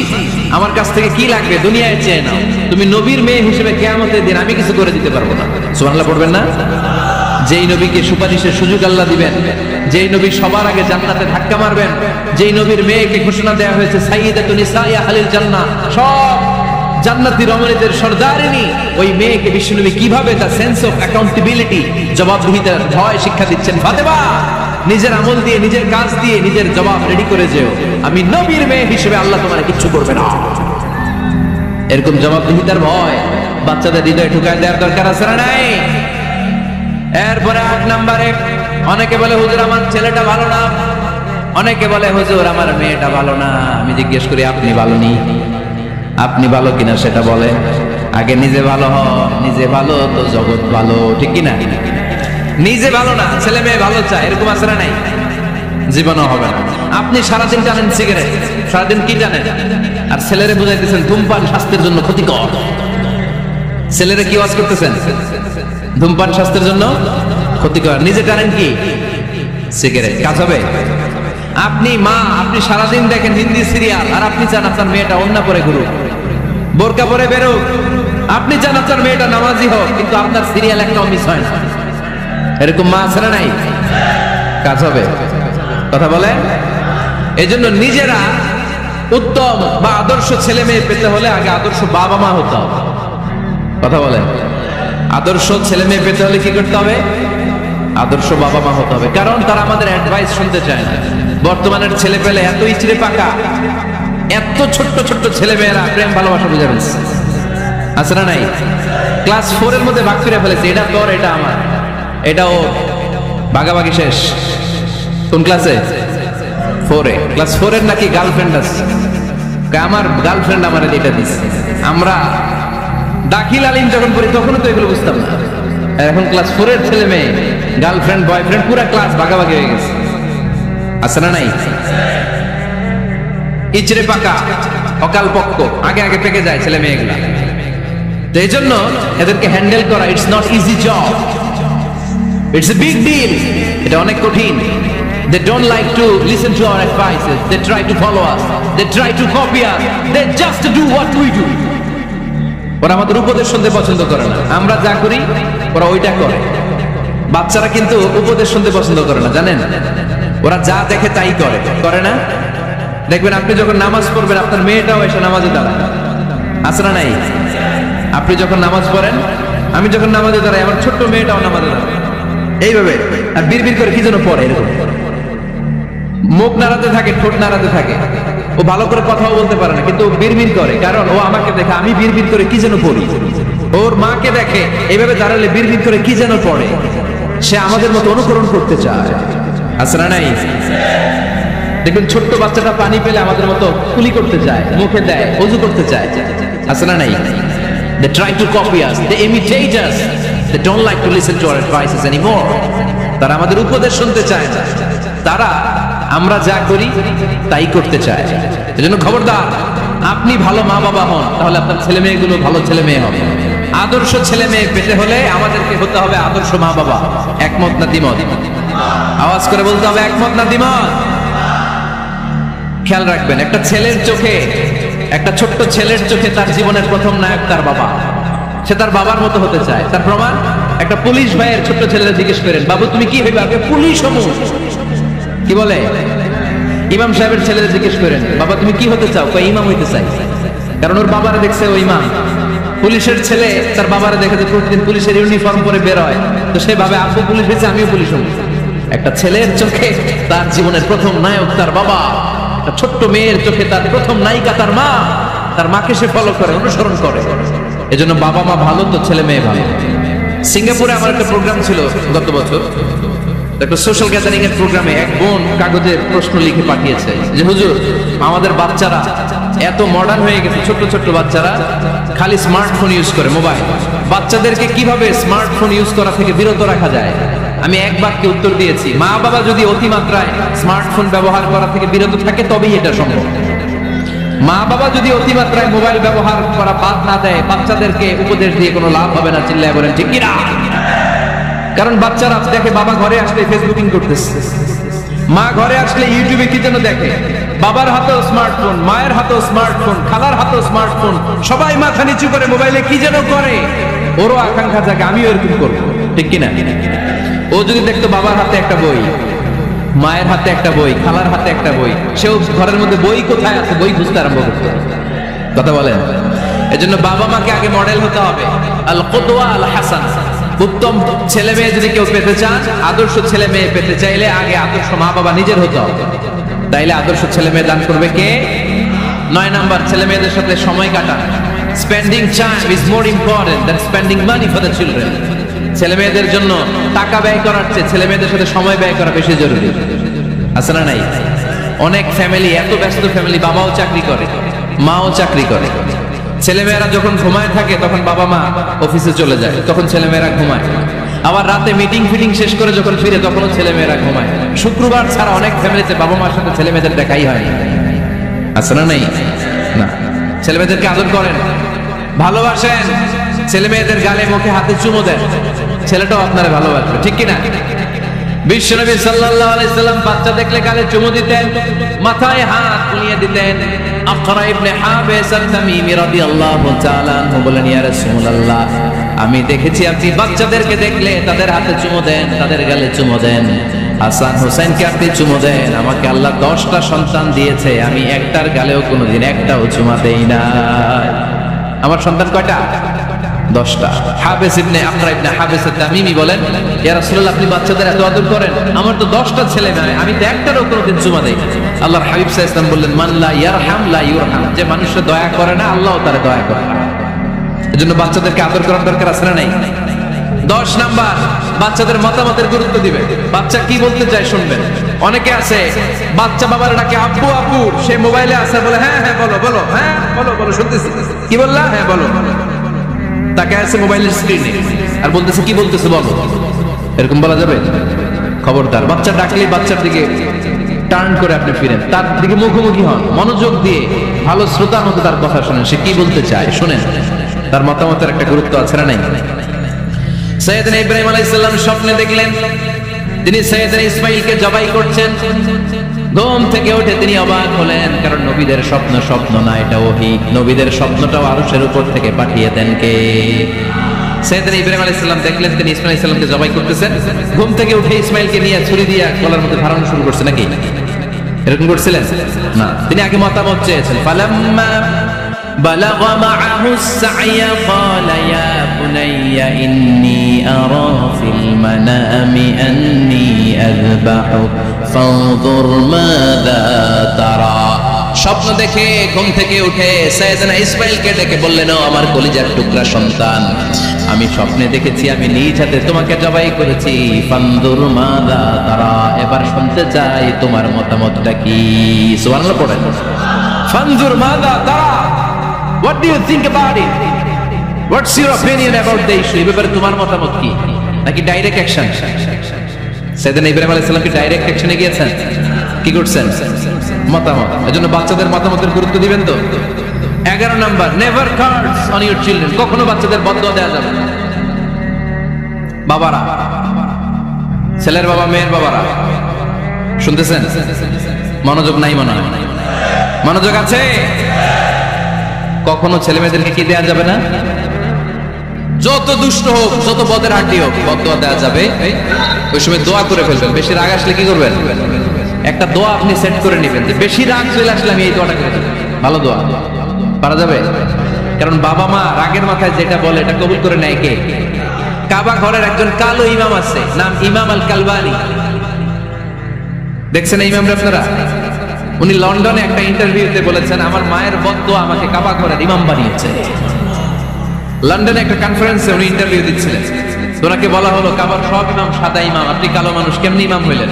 Speaker 1: আমার কাছ থেকে কি লাগবে দুনিয়ায় চেয়ে নাও, তুমি নবীর মেয়ে হিসেবে কিয়ামতের দিন আমি কিছু করে দিতে পারবো না। সুবহানাল্লাহ পড়বেন না? যেই নবীকে সুপারিশের সুযোগ আল্লাহ দিবেন, যেই নবী সবার আগে জান্নাতে ধাক্কা মারবেন, যেই নবীর মেয়েকে ঘোষণা দেওয়া হয়েছে সাইয়্যিদাতুন নিসাই আহলিল জান্নাহ, সব জান্নাতি রমণীদের সর্দারিনী, ওই মেয়েকে বিশ্বনবী কিভাবে তার সেন্স অফ অ্যাকাউন্টেবিলিটি, জবাবদিহিতার ভয় শিক্ষা দিচ্ছেন। ফাতেমা, নিজের আমল দিয়ে, নিজের কাজ দিয়ে নিজের জবাব রেডি করে যেও, আমি নবীর মেয়ে হিসেবে আল্লাহ তোমার কিচ্ছু করবে না। এরকম জবাবদিহিতার ভয় বাচ্চাদের হৃদয়ে ঢুকায় দেওয়ার দরকার আছে না নাই? এরপরে 8 নম্বরে, অনেকে বলে হুজুর আমার ছেলেটা ভালো না, অনেকে বলে হুজুর আমার মেয়েটা ভালো না। আমি জিজ্ঞেস করি আপনি ভালো নি? আপনি ভালো কিনা সেটা বলে। আগে নিজে ভালো হন, নিজে ভালো তো জগৎ ভালো, ঠিক কিনা? নিজে ভালো না, ছেলে মেয়ে ভালো চায়, এরকম আছে না নাই? জীবনও হবে না। আপনি সারাদিন টানেন সিগারেট, সারাদিন কি জানেন, আর ছেলেরে বুঝাইতেছেন ধূমপান স্বাস্থ্যের জন্য ক্ষতিকর। ছেলেরে কি ওয়াজ করতেছেন? ধূমপান স্বাস্থ্যের জন্য ক্ষতিকর। নিজে টানেন কি? সিগারেট। কাজ হবে? আপনি মা, আপনি সারাদিন দেখেন হিন্দি সিরিয়াল, আর আপনি চান আপনার মেয়েটা ওন্না পরে ঘুরুক, বোরকা পরে বেরোক। আপনি চান আপনার মেয়েটা নামাজি হোক, কিন্তু আপনার সিরিয়াল একটাও মিস হয় না। এরকম মা আছে না নাই? কাজ হবে? কথা বলে। এই জন্য নিজেরা উত্তম বা আদর্শ ছেলে মেয়ে পেতে হলে আগে আদর্শ বাবা মা হতে হবে। কথা বলেন। আদর্শ ছেলে মেয়ে পেতে হলে কি করতে হবে? আদর্শ বাবা মা হতে হবে। কারণ তারা আমাদের অ্যাডভাইস শুনতে চায় না। বর্তমানের ছেলে পেলে এত ইচড়ে পাকা, এত ছোট্ট ছোট্ট ছেলে মেয়েরা প্রেম ভালোবাসা বুঝে ফেলছে, আছে না নাই? ক্লাস 4 এর মধ্যে ভাগ করে ফেলেছে, এটা তোর, এটা আমার, এটা ও, ভাগাভাগি শেষ। কোন ক্লাসে? 4 এ। ক্লাস 4 এর নাকি গার্লফ্রেন্ড আছে, আমার গার্লফ্রেন্ড আমার এটা দিচ্ছে। আমরা দাখিল আলিম যখন পড়ি তখনও তো এগুলো বুঝতাম না। এখন ক্লাস 4 এর ছেলে মেয়ে গার্লফ্রেন্ড বয়ফ্রেন্ড পুরো ক্লাস ভাগাভাগি হয়ে গেছে, আছে না নাই? ইচড়ে পাকা, অকাল পক্ক, আগে আগে পেকে যায় ছেলে মেয়েগুলা। তো এই জন্য এদেরকে হ্যান্ডেল করা, it's not easy job, it's a big deal. এটা অনেক কঠিন। They don't like to listen to our advices. They try to follow us. They try to copy us. They just do what we do. ওরা আমাদের উপদেশ শুনতে পছন্দ করে না। আমরা যা করি ওরা ওইটা করে। বাচ্চারা কিন্তু উপদেশ শুনতে পছন্দ করে না, জানেন? ওরা যা দেখে তাই করে, করে না? দেখবেন আপনি যখন নামাজ পড়বেন আপনার মেয়েটাও এসে নামাজে দাঁড়ায়, আছে না নাই? আপনি যখন নামাজ পড়েন, আমি যখন নামাজে দাঁড়াই, আমার ছোট্ট মেয়েটাও নামাজে দাঁড়ায় এইভাবে, আর বিড়বিড় করে কি যেন পড়ে, এরকম মুখ নাড়াতে থাকে, ঠোঁট নাড়াতে থাকে। ও ভালো করে কথাও বলতে পারে না, কিন্তু বিড়বিড় করে, কারণ ও আমাকে দেখে আমি বিড়বিড় করে কি যেন পড়ি। ওর মাকে দেখে এইভাবে দাঁড়ালে বিড়বিড় করে কি যেন পড়ে। সে আমাদের মতো অনুকরণ করতে চায়, আছে না নাই? দেখুন ছোট্ট বাচ্চাটা পানি পেলে আমাদের মতো কুলি করতে চায়, মুখে দেয়, ওযু করতে চায়, আছে না নাই? They try to copy us, they imitate us, they don't like to listen to our advices anymore. তারা আমাদের উপদেশ শুনতে চায় না, তারা আমরা যা করি তাই করতে চায়। এজন্য খবরদার, আপনি ভালো মা বাবা হন, তাহলে আপনার ছেলে মেয়েগুলো ভালো ছেলে মেয়ে হবে। আদর্শ ছেলে মেয়ে পেতে হলে আমাদেরকে হতে হবে আদর্শ মা বাবা। একমত না দ্বিমত? আওয়াজ করে বলতে হবে একমত না দ্বিমত। খেয়াল রাখবেন, একটা ছেলের চোখে, একটা ছোট্ট ছেলের চোখে তার জীবনের প্রথম নায়ক তার বাবা। সে তার বাবার মতো হতে চায়। তার প্রমাণ, একটা পুলিশ ভাইয়ের ছোট্ট ছেলেরা জিজ্ঞেস করেন, বাবু তুমি কি হইবে? আগে পুলিশ হবো। কি বলে? ইমাম সাহেবের ছেলেরা জিজ্ঞেস করেন, বাবা তুমি কি হতে চাও? কই ইমাম হইতে চাই। কারণ ওর বাবারা দেখছে ও ইমাম। পুলিশের ছেলে তার বাবারা দেখে যে প্রতিদিন পুলিশের ইউনিফর্ম পরে বের হয়, তো সে ভাবে আব্বু পুলিশ হয়েছে, আমিও পুলিশ হবো। একটা ছেলের চোখে তার জীবনের প্রথম নায়ক তার বাবা, একটা ছোট্ট মেয়ের চোখে তার প্রথম নায়িকা তার মা। তার মাকে সে ফলো করে, অনুসরণ করে। এজন্য বাবা মা ভালো তো ছেলে মেয়ে ভালো। সিঙ্গাপুরে আমার একটা প্রোগ্রাম ছিল গত বছর, একটা সোশ্যাল গ্যাদারিং এর প্রোগ্রামে এক বোন কাগজে প্রশ্ন লিখে পাঠিয়েছে যে হুজুর, আমাদের বাচ্চারা এত মডার্ন হয়ে গেছে, ছোট্ট ছোট্ট বাচ্চারা খালি স্মার্টফোন ইউজ করে, মোবাইল। বাচ্চাদেরকে কিভাবে স্মার্টফোন ইউজ করা থেকে বিরত রাখা যায়? আমি এক বাক্যে উত্তর দিয়েছি, মা বাবা যদি অতিমাত্রায় স্মার্টফোন ব্যবহার করা থেকে বিরত থাকে তবেই এটা সম্ভব। মা বাবা যদি অতিমাত্রায় মোবাইল ব্যবহার করা বাদ না দেয়, বাচ্চাদেরকে উপদেশ দিয়ে কোনো লাভ হবে না। চিল্লায় বলেন ঠিক কিনা? কারণ বাচ্চারা দেখে বাবা ঘরে আসলে ফেসবুকিং করতেছে, মা ঘরে আসলে ইউটিউবে কি যেন দেখে, বাবার হাতেও স্মার্টফোন, মায়ের হাতেও স্মার্টফোন, খালার হাতেও স্মার্টফোন, সবাই মাথা নিচু করে মোবাইলে কি যেন করে। ওরও আকাঙ্ক্ষা জাগে আমিও এরকম করবো, ঠিক কিনা? ও যদি দেখতো বাবার হাতে একটা বই, মায়ের হাতে একটা বই, খালার হাতে একটা বই, সেও ঘরের মধ্যে বই কোথায় আছে বই খুঁজতে আরম্ভ করতো। কথা বলেন? এজন্য বাবা মাকে আগে মডেল হতে হবে। আল কুদওয়া আল হাসান। উত্তম ছেলে মেয়ে যদি কেউ পেতে চান, আদর্শ ছেলে মেয়ে পেতে চাইলে আগে আদর্শ মা বাবা নিজের হতে হবে। তাইলে আদর্শ ছেলে মেয়ে দান করবে কে? 9 নাম্বার, ছেলে মেয়েদের সাথে সময় কাটান। Spending time is more important than spending money for the children. ছেলে মেয়েদের জন্য টাকা ব্যয় করার চেয়ে ছেলে মেয়েদের সাথে সময় ব্যয় করা বেশি জরুরি, আছে না নাই? অনেক ফ্যামিলি, এত ব্যস্ত ফ্যামিলি, বাবাও চাকরি করে, মাও চাকরি করে। ছেলেমেয়েরা যখন ঘুমায় থাকে তখন বাবা মা অফিসে চলে যায়, তখন ছেলেমেয়েরা ঘুমায়। আবার রাতে মিটিং ফিটিং শেষ করে যখন ফিরে তখনও ছেলেমেয়েরা ঘুমায়। শুক্রবার ছাড়া অনেক ফ্যামিলিতে বাবা মার সাথে ছেলেমেয়েদের দেখাই হয়নি, আছে না নাই? না। ছেলেমেয়েদেরকে আদর করেন, ভালোবাসেন, ছেলেমেয়েদের গালে মুখে হাতে চুমো দেন, ছেলেটাও আপনারা ভালোবাসবে, ঠিক কিনা? বিশ্বনবী সাল্লাল্লাহু আলাইহি সাল্লাম বাচ্চা দেখলে গালে চুমু দিতেন, মাথায় হাত বুলিয়ে দিতেন। আকরা ইবনে হাবিস আত-তামিমি রাদিয়াল্লাহু তাআলা আনহু বলেন, ইয়া রাসূলুল্লাহ, আমি দেখেছি আপনি বাচ্চাদেরকে দেখলে তাদের হাতে চুমু দেন, তাদের গালে চুমু দেন। হাসান হোসেনকে আপনি চুমু দেন। আমাকে আল্লাহ 10টা সন্তান দিয়েছে, আমি একটার গালেও কোনোদিন একটাও চুমা দেই না। আমার সন্তান কয়টা? 10টা। হাবিস ইবনে আকরা ইবনে হাবিস আত-তামিমি বলেন, ইয়া রাসূলুল্লাহ, আপনি বাচ্চাদের এত আদর করেন, আমার তো 10টা ছেলে মেয়ে, আমি তো একটারও কোনোদিন চুমা দেই না। আল্লাহর হাবিব সাল্লাল্লাহু আলাইহি ওয়াসাল্লাম বললেন, মান লা ইয়ারহাম লা ইউরহাম। যে মানুষের দয়া করে না, আল্লাহও তার দয়া করে না। এজন্য বাচ্চাদেরকে আদর করার দরকার আছে না নাই? 10 নাম্বার, বাচ্চাদের মতামতের গুরুত্ব দিবেন। বাচ্চা কি বলতে চায় শুনবেন। অনেকে আছে বাচ্চা বাবার ডাকে আব্বু আব্বু, সে মোবাইলে আছে, বলে হ্যাঁ হ্যাঁ বলো বলো, হ্যাঁ বলো বলো, শুনতেছি, কি বললা, হ্যাঁ বলো। তাকে আছে মোবাইলের স্ক্রিনে আর বলতেছে কি বলতেছে বলো। এরকম বলা যাবে? খবরদার। বাচ্চা ডাকলে বাচ্চার দিকে টার্ন করে আপনি ফিরেন, তার দিকে মুখোমুখি হন, মনোযোগ দিয়ে ভালো শ্রোতার মতো তার কথা শুনেন, সে কি বলতে চায় শুনেন। তার মতামতের একটা গুরুত্ব আছে না নাই? সাইয়েদনা ইব্রাহিম আলাইহিস সালাম স্বপ্নে দেখলেন তিনি সাইয়েদনা ইসমাঈলকে জবাই করছেন। ঘুম থেকে উঠে তিনি অবাক হলেন, কারণ নবীদের স্বপ্ন স্বপ্ন না, এটা ওহী। নবীদের স্বপ্নটাও আরশের উপর থেকে পাঠিয়ে দেন কে? সাইয়েদনা ইব্রাহিম আলাইহিস সালাম দেখলেন তিনি ইসমাঈল আলাইহিস সালামকে জবাই করতেছেন। ঘুম থেকে উঠে ইসমাঈলকে নিয়ে ছুরি দিয়ে গলার মধ্যে ধারণ শুরু করছে নাকি? এরকম করছিলেন না, তিনি আগে মতামত চেয়েছেন। ফালাম্মা بلغ معه السعي قال يا بني إني أرى في المنام أني أذبحك فانظر ماذا ترى। স্বপ্ন দেখে ঘুম থেকে উঠে সাইয়েদনা ইসমাঈলকে ডেকে বললেন, ও আমার কলিজার টুকরা সন্তান, আমি স্বপ্নে দেখেছি আমি নিজ হাতে তোমাকে জবাই করেছি। ফানদুর মাযা তারা, এবার শুনতে চাই তোমার মতামতটা কি। সুবহানাল্লাহ পড়েন। ফানদুর মাযা তারা, what do you think about it? What's your opinion about the issue? ব্যাপারে তোমার মতামত কি? নাকি ডাইরেক্ট অ্যাকশন? সাইয়েদনা ইব্রাহিম আলাইহিস সালাম কি ডাইরেক্ট অ্যাকশনে গিয়েছেন? কি করছেন? মতামত। এজন্য বাচ্চাদের মতামতের গুরুত্ব দিবেন তো। 11 number, never curse on your children. কখনো বাচ্চাদের বদদোয়া দেওয়া যাবে না। বাবারা, ছেলের বাবা মেয়ের বাবারা শুনতেছেন? মনোযোগ নাই মনে হয়? মনোযোগ আছে? কখনো ছেলে মেয়েদেরকে কি দেওয়া যাবে না? যত দুষ্ট হোক, যত বদের হাঁটি হোক, বদদোয়া দেওয়া যাবে। ওই সময় দোয়া করে ফেলবেন। বেশি রাগ আসলে কি করবেন? একটা দোয়া আপনি সেট করে নেবেন যে বেশি রাগ চলে আসলে আমি এই দোয়াটা করে দেব। ভালো দোয়া পারা যাবে? কারণ বাবা মা রাগের মাথায় যেটা বলে এটা কবুল করে নেয় কে? কাবা ঘরের একজন কালো ইমাম আছে, নাম ইমাম আল কালবানি। দেখছেন এই ইমামরা আপনারা? উনি লন্ডনে একটা ইন্টারভিউতে বলেছেন, আমার মায়ের বদদোয়া আমাকে কাবা ঘরের ইমাম বানিয়েছে। লন্ডনে একটা কনফারেন্সে উনি ইন্টারভিউ দিচ্ছিলেন। ওনাকে বলা হলো, কাবার সব ইমাম সাদা ইমাম, আপনি কালো মানুষ, কেমনি ইমাম হইলেন?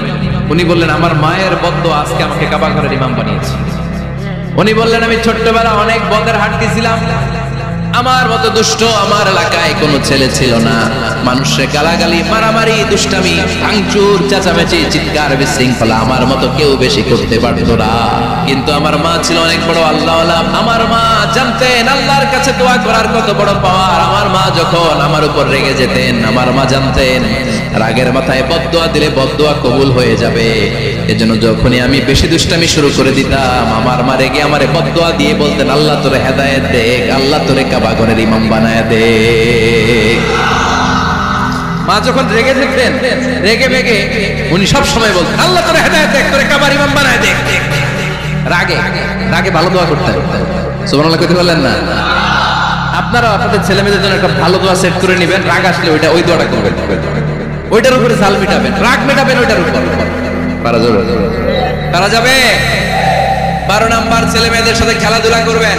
Speaker 1: উনি বললেন, আমার মায়ের বদদোয়া আজকে আমাকে কাবা ঘরের ইমাম বানিয়েছে। উনি বললেন, আমি ছোট্টবেলা অনেক বদের হাট দিছিলাম, আমার মতো দুষ্ট আমার এলাকায় কোনো ছেলে ছিল না। মানুষের গালাগালি, মারামারি, দুষ্টামি, ভাঙচুর, চেঁচামেচি, চিৎকার, বিশৃঙ্খলা আমার মতো কেউ বেশি করতে পারতো না। কিন্তু আমার মা ছিল অনেক বড় আল্লাহওয়ালা। আমার মা জানতেন আল্লাহর কাছে দোয়া করার কত বড় পাওয়ার। আমার মা যখন আমার উপর রেগে যেতেন, আমার মা জানতেন রাগের মাথায় বদদোয়া দিলে বদদোয়া কবুল হয়ে যাবে। এজন্য যখনই আমি বেশি দুষ্টামি শুরু করে দিতাম, আমার মা রেগে আমারে বদদোয়া দিয়ে বলতেন, আল্লাহ তোরে হেদায়েত দে, আল্লাহ তোরে কাবা ঘরের ইমাম বানায় দে। মা যখন রেগে যেতেন, রেগে বেগে উনি সব সময় বলতেন, আল্লাহ তোরে হেদায়েত দে, তোরে কাবার ইমাম বানায় দে। রাগে রাগে ভালো দোয়া করতেন। সুবহানাল্লাহ কইতে বললেন না? আপনারা আপনাদের ছেলে মেয়েদের জন্য একটা ভালো দোয়া সেট করে নেবেন। রাগ আসলে ওই দোয়াটা করবেন, ওইটার উপরে ঝাল মিটাবেন, রাগ মেটাবেন ওইটার উপর। পারা যাবে? পারা যাবে? 12 নাম্বার, ছেলে মেয়েদের সাথে খেলাধুলা করবেন।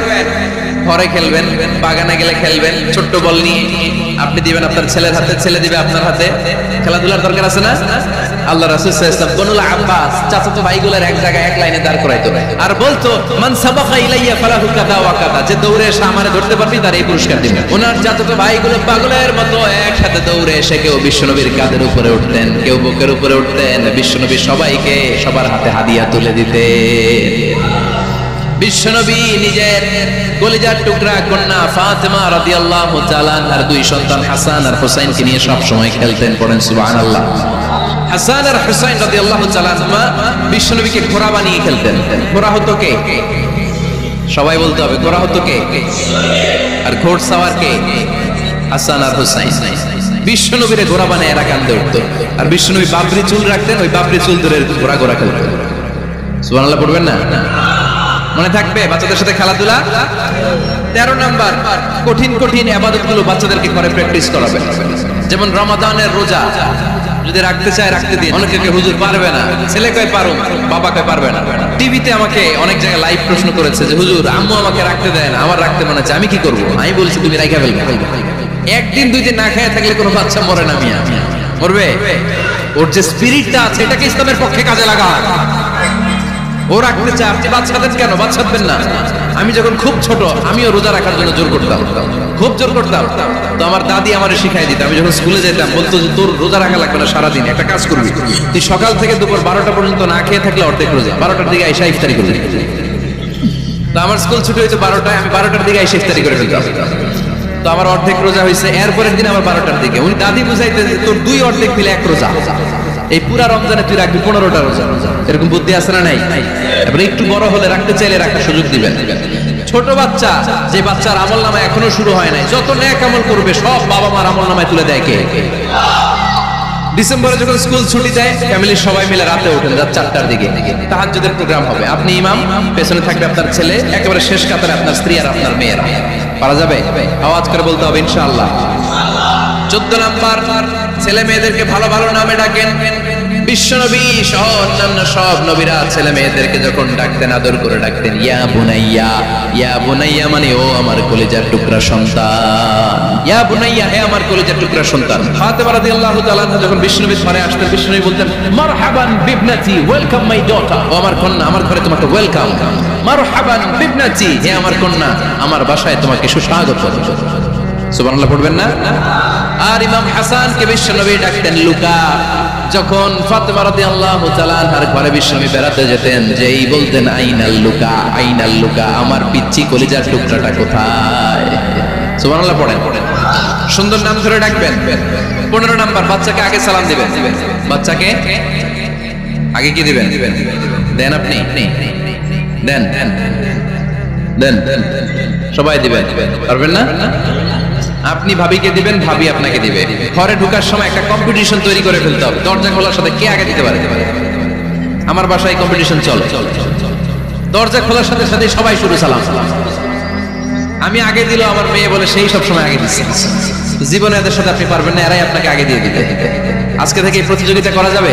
Speaker 1: ঘরে খেলবেন, বাগানে গেলে খেলবেন। ছোট্ট বল নিয়ে আপনি দিবেন আপনার ছেলের হাতে, ছেলে দিবে আপনার হাতে। খেলাধুলার দরকার আছে না? আল্লাহ রাসূল সাল্লাল্লাহু আলাইহি ওয়াসাল্লাম বনুল আব্বাস চাচাতো ভাইগুলোর এক জায়গায় এক লাইনে দাঁড় করাইতো আর বলতো, মান সাবাকা ইলাইয়া ফালাহু কাদা ওয়া কাদা, যে দৌড়ে এসে আমারে ধরতে পারবি তার এই পুরস্কার দিবেন। ওনার চাচাতো ভাইগুলো পাগলের মতো একসাথে দৌড়ে এসে কেউ বিশ্বনবীর কাঁধের উপরে উঠতেন, কেউ বুকের উপরে উঠতেন। বিশ্বনবী সবাইকে সবার হাতে হাদিয়া তুলে দিতেন। বিশ্বনবী নিজের কলিজার টুকরা কন্যা ফাতেমা রাদিয়াল্লাহু তাআলা আর 2 সন্তান হাসান আর হুসাইনকে নিয়ে সব সময় খেলতেন। পড়েন সুবহানাল্লাহ। হাসান আর হুসাইন রাদিয়াল্লাহু তাআলা বিশ্বনবীকে ঘোড়া বানিয়ে খেলতেন। ঘোড়া হতো কে? সবাই বলতে হবে, ঘোড়া হতো কে? আর ঘোড়সাওয়ার কে? হাসান আর হুসাইন। বিশ্বনবীরে ঘোড়া বানিয়ে এরা কান্দে উঠতো। আর বিশ্বনবী বাবরি চুল রাখতেন, ওই বাবরি চুল ধরে ঘোড়া খেলতেন। সুবহানাল্লাহ পড়বেন না? মনে থাকবে বাচ্চাদের সাথে খেলাধুলা। 13 নাম্বার, কঠিন কঠিন ইবাদতগুলো বাচ্চাদেরকে ঘরে প্র্যাকটিস করাবেন। যেমন রমাদানের রোজা যদি রাখতে চায় রাখতে দিন। অনেকে হুজুর পারবে না, ছেলে কয় পারো, বাবা কয় পারবে না। টিভিতে আমাকে অনেক জায়গায় লাইভ প্রশ্ন করেছে যে হুজুর আম্মু আমাকে রাখতে দেয় না, আমার রাখতে মনে হচ্ছে, আমি কি করব? আমি বলছি তুমি রাইখা ফেলবে। একদিন দুই দিন না খেয়ে থাকলে কোনো বাচ্চা মরে না, মিয়া মরবে। ওর যে স্পিরিটটা আছে এটাকে ইসলামের পক্ষে কাজে লাগা। ও রাখতে চায়, আপনি বাচ্চাদের কেন বাচ্চাবেন না? আমি যখন খুব ছোট আমিও রোজা রাখার জন্য জোর করতাম, খুব জোর করতাম। তো আমার দাদি আমারে শিখাই দিত। আমি যখন স্কুলে যেতাম বলতো যে তোর রোজা রাখা লাগবে না, সারাদিন একটা কাজ করবি, তুই সকাল থেকে দুপুর 12টা পর্যন্ত না খেয়ে থাকলে অর্ধেক রোজা, 12টার দিকে আইসা ইফতারি করবি। তো আমার স্কুল ছুটি হয়েছে 12টায়, আমি 12টার দিকে আইসা ইফতারি করে ফেলতাম। তো আমার অর্ধেক রোজা হয়েছে। এরপরের দিন আমার 12টার দিকে উনি দাদি বুঝাইতে যে তোর 2 অর্ধেক মিলে 1 রোজা, এই পুরা রমজানে তুই রাখবি 15টা রোজা। এরকম বুদ্ধি আছে না নাই? এবারে একটু বড় হলে রাখতে চাইলে রাখার সুযোগ দিবেন। ছোট বাচ্চা, যে বাচ্চার আমলনামা এখনো শুরু হয় নাই, যত নেক আমল করবে সব বাবা মার আমলনামায় তুলে দেয় কে? ডিসেম্বরে যখন স্কুল ছুটি দেয় ফ্যামিলির সবাই মিলে রাতে ওঠেন রাত 4টার দিকে, তাহাজ্জুদের প্রোগ্রাম হবে, আপনি ইমাম, পেছনে থাকবে আপনার ছেলে, একেবারে শেষ কাতারে আপনার স্ত্রী আর আপনার মেয়েরা। পারা যাবে? আওয়াজ করে বলতে হবে ইনশাআল্লাহ। 14 নাম্বার, ছেলে মেয়েদেরকে ভালো ভালো নামে ডাকেন। বিশ্বনবী সহ অন্যান্য সব নবীরা ছেলে মেয়েদেরকে যখন ডাকতেন আদর করে ডাকতেন ইয়া বুনাইয়া। ইয়া বুনাইয়া মানে ও আমার কলিজার টুকরা সন্তান, ইয়া বুনাইয়া হে আমার কলিজার টুকরা সন্তান। ফাতেমা রাদিয়াল্লাহু তাআলা যখন বিশ্বনবীর ঘরে আসতেন বিশ্বনবী বলতেন মারহাবান বিবনাতি, ওয়েলকাম মাই ডটার, ও আমার কন্যা, আমার ঘরে তোমাকে ওয়েলকাম। মারহাবান বিবনাতি, হে আমার কন্যা, আমার বাসায় তোমাকে সুস্বাগত। সুবহানাল্লাহ পড়বেন না? আর ইমাম হাসানকে বিশ্বনবী ডাকতেন লুকা। যখন ফাতেমা রাদিয়াল্লাহু তাআলা আনহার ঘরে বিশ্বনবী বেড়াতে যেতেন, যেই বলতেন আইনাল লুকা, আইনাল লুকা, আমার পিচ্চি কলিজার টুকরাটা কোথায়? সুবহানাল্লাহ পড়েন। সুন্দর নাম ধরে ডাকবেন। 15 নাম্বার, বাচ্চাকে আগে সালাম দিবেন। বাচ্চাকে আগে কি দিবেন? দেন আপনি দেন দেন সবাই দিবেন, পারবেন না? আপনি ভাবিকে দিবেন, ভাবি আপনাকে দিবে। ঘরে ঢোকার সময় একটা কম্পিটিশন তৈরি করে ফেলতে হবে, দরজা খোলার সাথে কে আগে দিতে পারে। আমার বাসায় কম্পিটিশন চলে, দরজা খোলার সাথে সাথে সবাই শুরু সালাম। আমি আগে দিল আমার মেয়ে বলে সেই সব সময় আগে দিচ্ছে। জীবনে এদের সাথে আপনি পারবেন না, এরাই আপনাকে আগে দিয়ে দিবে। আজকে থেকে প্রতিযোগিতা করা যাবে।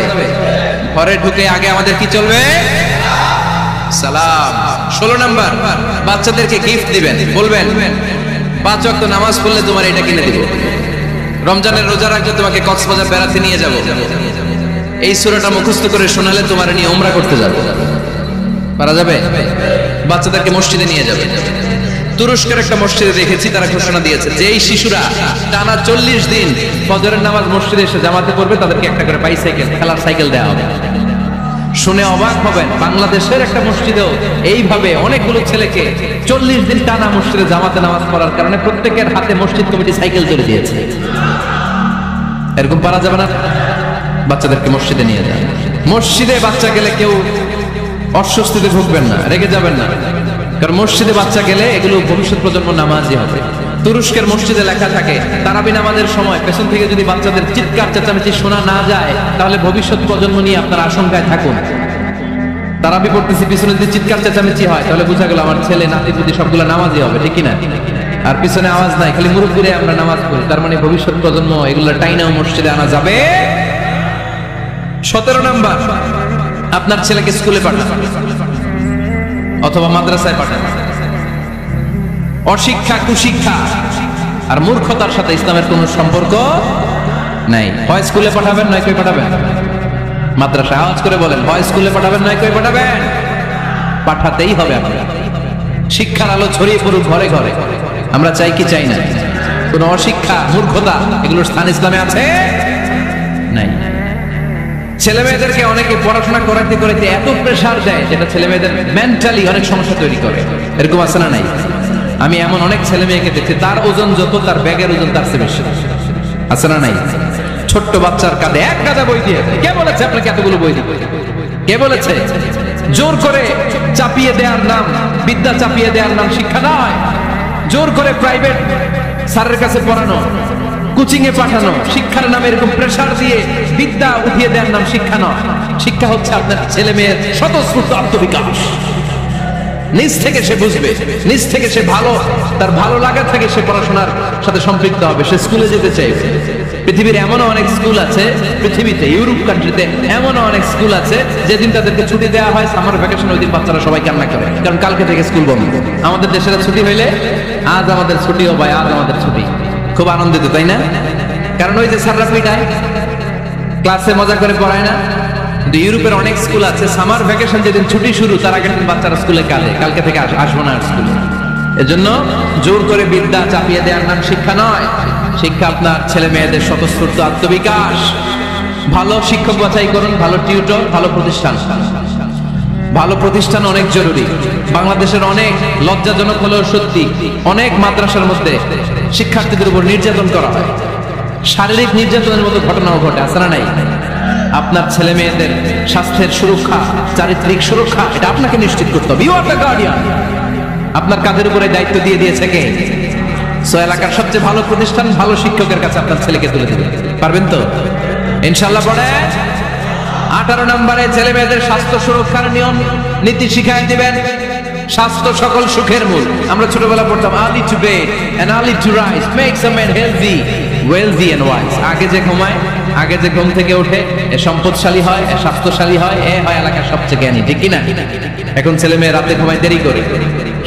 Speaker 1: ঘরে ঢুকে আগে আমাদের কি চলবে? সালাম। 16 নাম্বার, বাচ্চাদেরকে গিফট দিবেন। বলবেন 5 ওয়াক্ত নামাজ পড়লে তোমার এটা কিনে দিব, রমজানের রোজা রাখলে তোমাকে কক্সবাজার বেড়াতে নিয়ে যাব, এই সূরাটা মুখস্থ করে শোনালে তোমার নিয়ে উমরা করতে যাব। পারা যাবে? বাচ্চাদেরকে মসজিদে নিয়ে যাবে। তুরস্কের একটা মসজিদে দেখেছি, তারা ঘোষণা দিয়েছে যে এই শিশুরা টানা 40 দিন ফজরের নামাজ মসজিদে এসে জামাতে পড়বে, তাদেরকে একটা করে বাইসাইকেল, খেলার সাইকেল দেওয়া হবে। শুনে অবাক হবেন, বাংলাদেশের একটা মসজিদেও এইভাবে অনেকগুলো ছেলেকে 40 দিন টানা মসজিদে জামাতে নামাজ পড়ার কারণে প্রত্যেকের হাতে মসজিদ কমিটি সাইকেল তুলে দিয়েছে। এরকম পারা যাবে না? বাচ্চাদেরকে মসজিদে নিয়ে যান। মসজিদে বাচ্চা গেলে কেউ অস্বস্তিতে ভুগবেন না, রেগে যাবেন না, কারণ মসজিদে বাচ্চা গেলে এগুলো ভবিষ্যৎ প্রজন্ম নামাজি হবে। তুরস্কের মসজিদে লেখা থাকে তারাবি নামাজের সময় পেছন থেকে যদি বাচ্চাদের চিৎকার চেঁচামেচি শোনা না যায়, তাহলে ভবিষ্যৎ প্রজন্ম নিয়ে আপনার আশঙ্কায় থাকুন। তারাবি পড়তেছি, পিছনে যদি চিৎকার চেঁচামেচি হয় তাহলে বোঝা গেল আমার ছেলে নাতি পুতি সবগুলো নামাজি হবে, ঠিক না? আর পিছনে আওয়াজ নাই, খালি মুরব্বিরে আমরা নামাজ পড়ি, তার মানে ভবিষ্যৎ প্রজন্ম এগুলো টাইনাও মসজিদে আনা যাবে। 17 নাম্বার, আপনার ছেলেকে স্কুলে পাঠান অথবা মাদ্রাসায় পাঠান। অশিক্ষা, কুশিক্ষা আর মূর্খতার সাথে ইসলামের কোন সম্পর্ক নাই। হয় স্কুলে পাঠাবেন নয় কই পাঠাবেন মাদ্রাসায়। আওয়াজ করে বলেন, হয় স্কুলে পাঠাবেন নয় কই পাঠাবেন। পাঠাতেই হবে আপনার। শিক্ষার আলো ছড়িয়ে পড়ুক ঘরে ঘরে, আমরা চাই কি চাই না? কোন অশিক্ষা, মূর্খতা এগুলোর স্থান ইসলামে আছে? নাই। ছেলে মেয়েদেরকে অনেকে পড়াশোনা করাতে করাতে এত প্রেসার দেয় যেটা ছেলে মেয়েদের মেন্টালি অনেক সমস্যা তৈরি করে। এরকম আছে না নাই? আমি এমন অনেক ছেলে মেয়েকে দেখছি, তার ওজন যত তার ব্যাগের ওজন তার চেয়ে বেশি। আছে না নাই? ছোট্ট বাচ্চার কাঁধে এক গাদা বই দিয়ে। কে বলেছে আপনাকে এতগুলো বই দিবে? কে বলেছে? জোর করে চাপিয়ে দেওয়ার নাম বিদ্যা, চাপিয়ে দেওয়ার নাম শিক্ষা নয়। জোর করে প্রাইভেট স্যারের কাছে পড়ানো, কোচিং এ পাঠানো, শিক্ষার নামে এরকম প্রেসার দিয়ে বিদ্যা উঠিয়ে দেওয়ার নাম শিক্ষা নয়। শিক্ষা হচ্ছে আপনার ছেলে মেয়ের স্বতঃস্ফূর্ত আত্মবিকাশ। নিজ থেকে সে বুঝবে, নিজ থেকে সে ভালো, তার ভালো লাগা থেকে সে পড়াশোনার সাথে সম্পৃক্ত হবে, সে স্কুলে যেতে চাইবে। পৃথিবীর এমনও অনেক স্কুল আছে, পৃথিবীতে ইউরোপ কান্ট্রিতে এমনও অনেক স্কুল আছে যেদিন তাদেরকে ছুটি দেওয়া হয় সামার ভ্যাকেশন, ওই দিন বাচ্চারা সবাই কান্না করে, কারণ কালকে থেকে স্কুল বন্ধ। আমাদের দেশের ছুটি হইলে আজ আমাদের ছুটি, ও ভাই আজ আমাদের ছুটি, খুব আনন্দিত, তাই না? কারণ ওই যে স্যাররা পিটায়, ক্লাসে মজা করে পড়ায় না। কিন্তু ইউরোপের অনেক স্কুল আছে সামার ভ্যাকেশন যেদিন ছুটি শুরু তার আগের দিন বাচ্চারা স্কুলে কাঁদে, কালকে থেকে আসবো না স্কুলে। এজন্য জোর করে বিদ্যা চাপিয়ে দেওয়ার নাম শিক্ষা নয়। শিক্ষা আপনার ছেলে মেয়েদের স্বতঃস্ফূর্ত আত্মবিকাশ। ভালো শিক্ষক বাছাই করুন, ভালো টিউটর, ভালো প্রতিষ্ঠান। ভালো প্রতিষ্ঠান অনেক জরুরি। বাংলাদেশের অনেক লজ্জাজনক হলেও সত্যি, অনেক মাদ্রাসার মধ্যে শিক্ষার্থীদের উপর নির্যাতন করা হয়, শারীরিক নির্যাতনের মতো ঘটনাও ঘটে। আছে না নাই? আপনার ছেলে মেয়েদের স্বাস্থ্যের সুরক্ষা, চারিত্রিক সুরক্ষা, এটা আপনাকে নিশ্চিত করতে হবে। You are the guardian. আপনার কাঁধের উপরে দায়িত্ব দিয়ে দিয়েছে কে? সো এলাকার সবচেয়ে ভালো প্রতিষ্ঠান, ভালো শিক্ষকের কাছে আপনার ছেলেকে তুলে দিবেন। পারবেন তো? ইনশাআল্লাহ পড়ে। 18 নম্বরে ছেলে মেয়েদের স্বাস্থ্য সুরক্ষার নিয়ম নীতি শিখায় দিবেন। স্বাস্থ্য সকল সুখের মূল। আমরা ছোটবেলা পড়তাম early to bed and early to rise makes a man healthy, wealthy and wise. আগে যে ঘুমায়, আগে যে ঘুম থেকে ওঠে, এ সম্পদশালী হয়, এ স্বাস্থ্যশালী হয়, এ হয় এলাকার সবচেয়ে জ্ঞানী, ঠিক কিনা? এখন ছেলে মেয়ে রাতে ঘুমায় দেরি করে,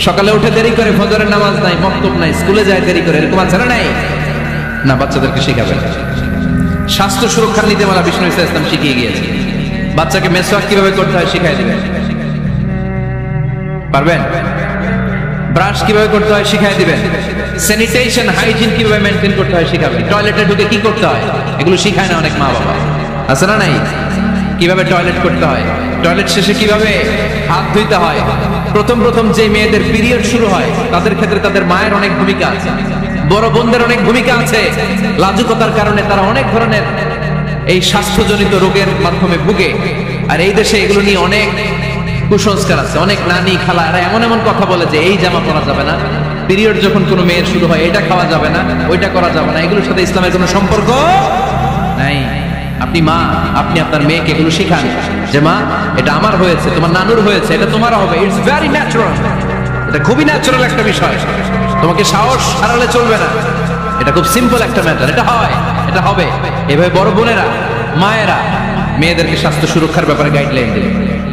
Speaker 1: সকালে উঠে দেরি করে, ফজরের নামাজ নাই, মক্তব নাই, স্কুলে যায় দেরি করে, এরকম আছে না নাই? না, বাচ্চাদেরকে শিখাবেন। স্বাস্থ্য সুরক্ষার নীতিমালা বিষ্ণু ইসলাম শিখিয়ে গিয়েছে। বাচ্চাকে মেসওয়াক কিভাবে করতে হয় শিখাই দিবেন, পারবেন? ব্রাশ কিভাবে করতে হয় শিখাই দিবেন। স্যানিটেশন হাইজিন কিভাবে মেইনটেইন করতে হয় শিখাবেন। টয়লেটে ঢুকে কি করতে হয় এগুলো শিখায় না অনেক মা বাবা, আছে না নাই? কিভাবে টয়লেট করতে হয়, টয়লেট শেষে কিভাবে হাত ধুইতে হয়। প্রথম যে মেয়েদের পিরিয়ড শুরু হয় তাদের ক্ষেত্রে তাদের মায়ের অনেক ভূমিকা আছে, বড় বোনদের অনেক ভূমিকা আছে। লাজুকতার কারণে তারা অনেক ধরনের এই স্বাস্থ্যজনিত রোগের মাধ্যমে ভুগে। আর এই দেশে এগুলো নিয়ে অনেক কুসংস্কার আছে। অনেক নানি খালা এরা এমন এমন কথা বলে যে এই জামা পরা যাবে না, পিরিয়ড যখন কোনো মেয়ের শুরু হয় এটা খাওয়া যাবে না, ওইটা করা যাবে না। এগুলোর সাথে ইসলামের কোনো সম্পর্ক নাই। আপনি মা, আপনি আপনার মেয়েকে এগুলো শিখান যে মা এটা আমার হয়েছে, তোমার নানুর হয়েছে, এটা তোমার হবে। ইটস ভেরি ন্যাচারাল, এটা খুবই ন্যাচারাল একটা বিষয়। তোমাকে সাহস হারালে চলবে না, এটা খুব সিম্পল একটা ম্যাটার, এটা হয়, এটা হবে। এভাবে বড় বোনেরা, মায়েরা মেয়েদেরকে স্বাস্থ্য সুরক্ষার ব্যাপারে গাইডলাইন দেবে।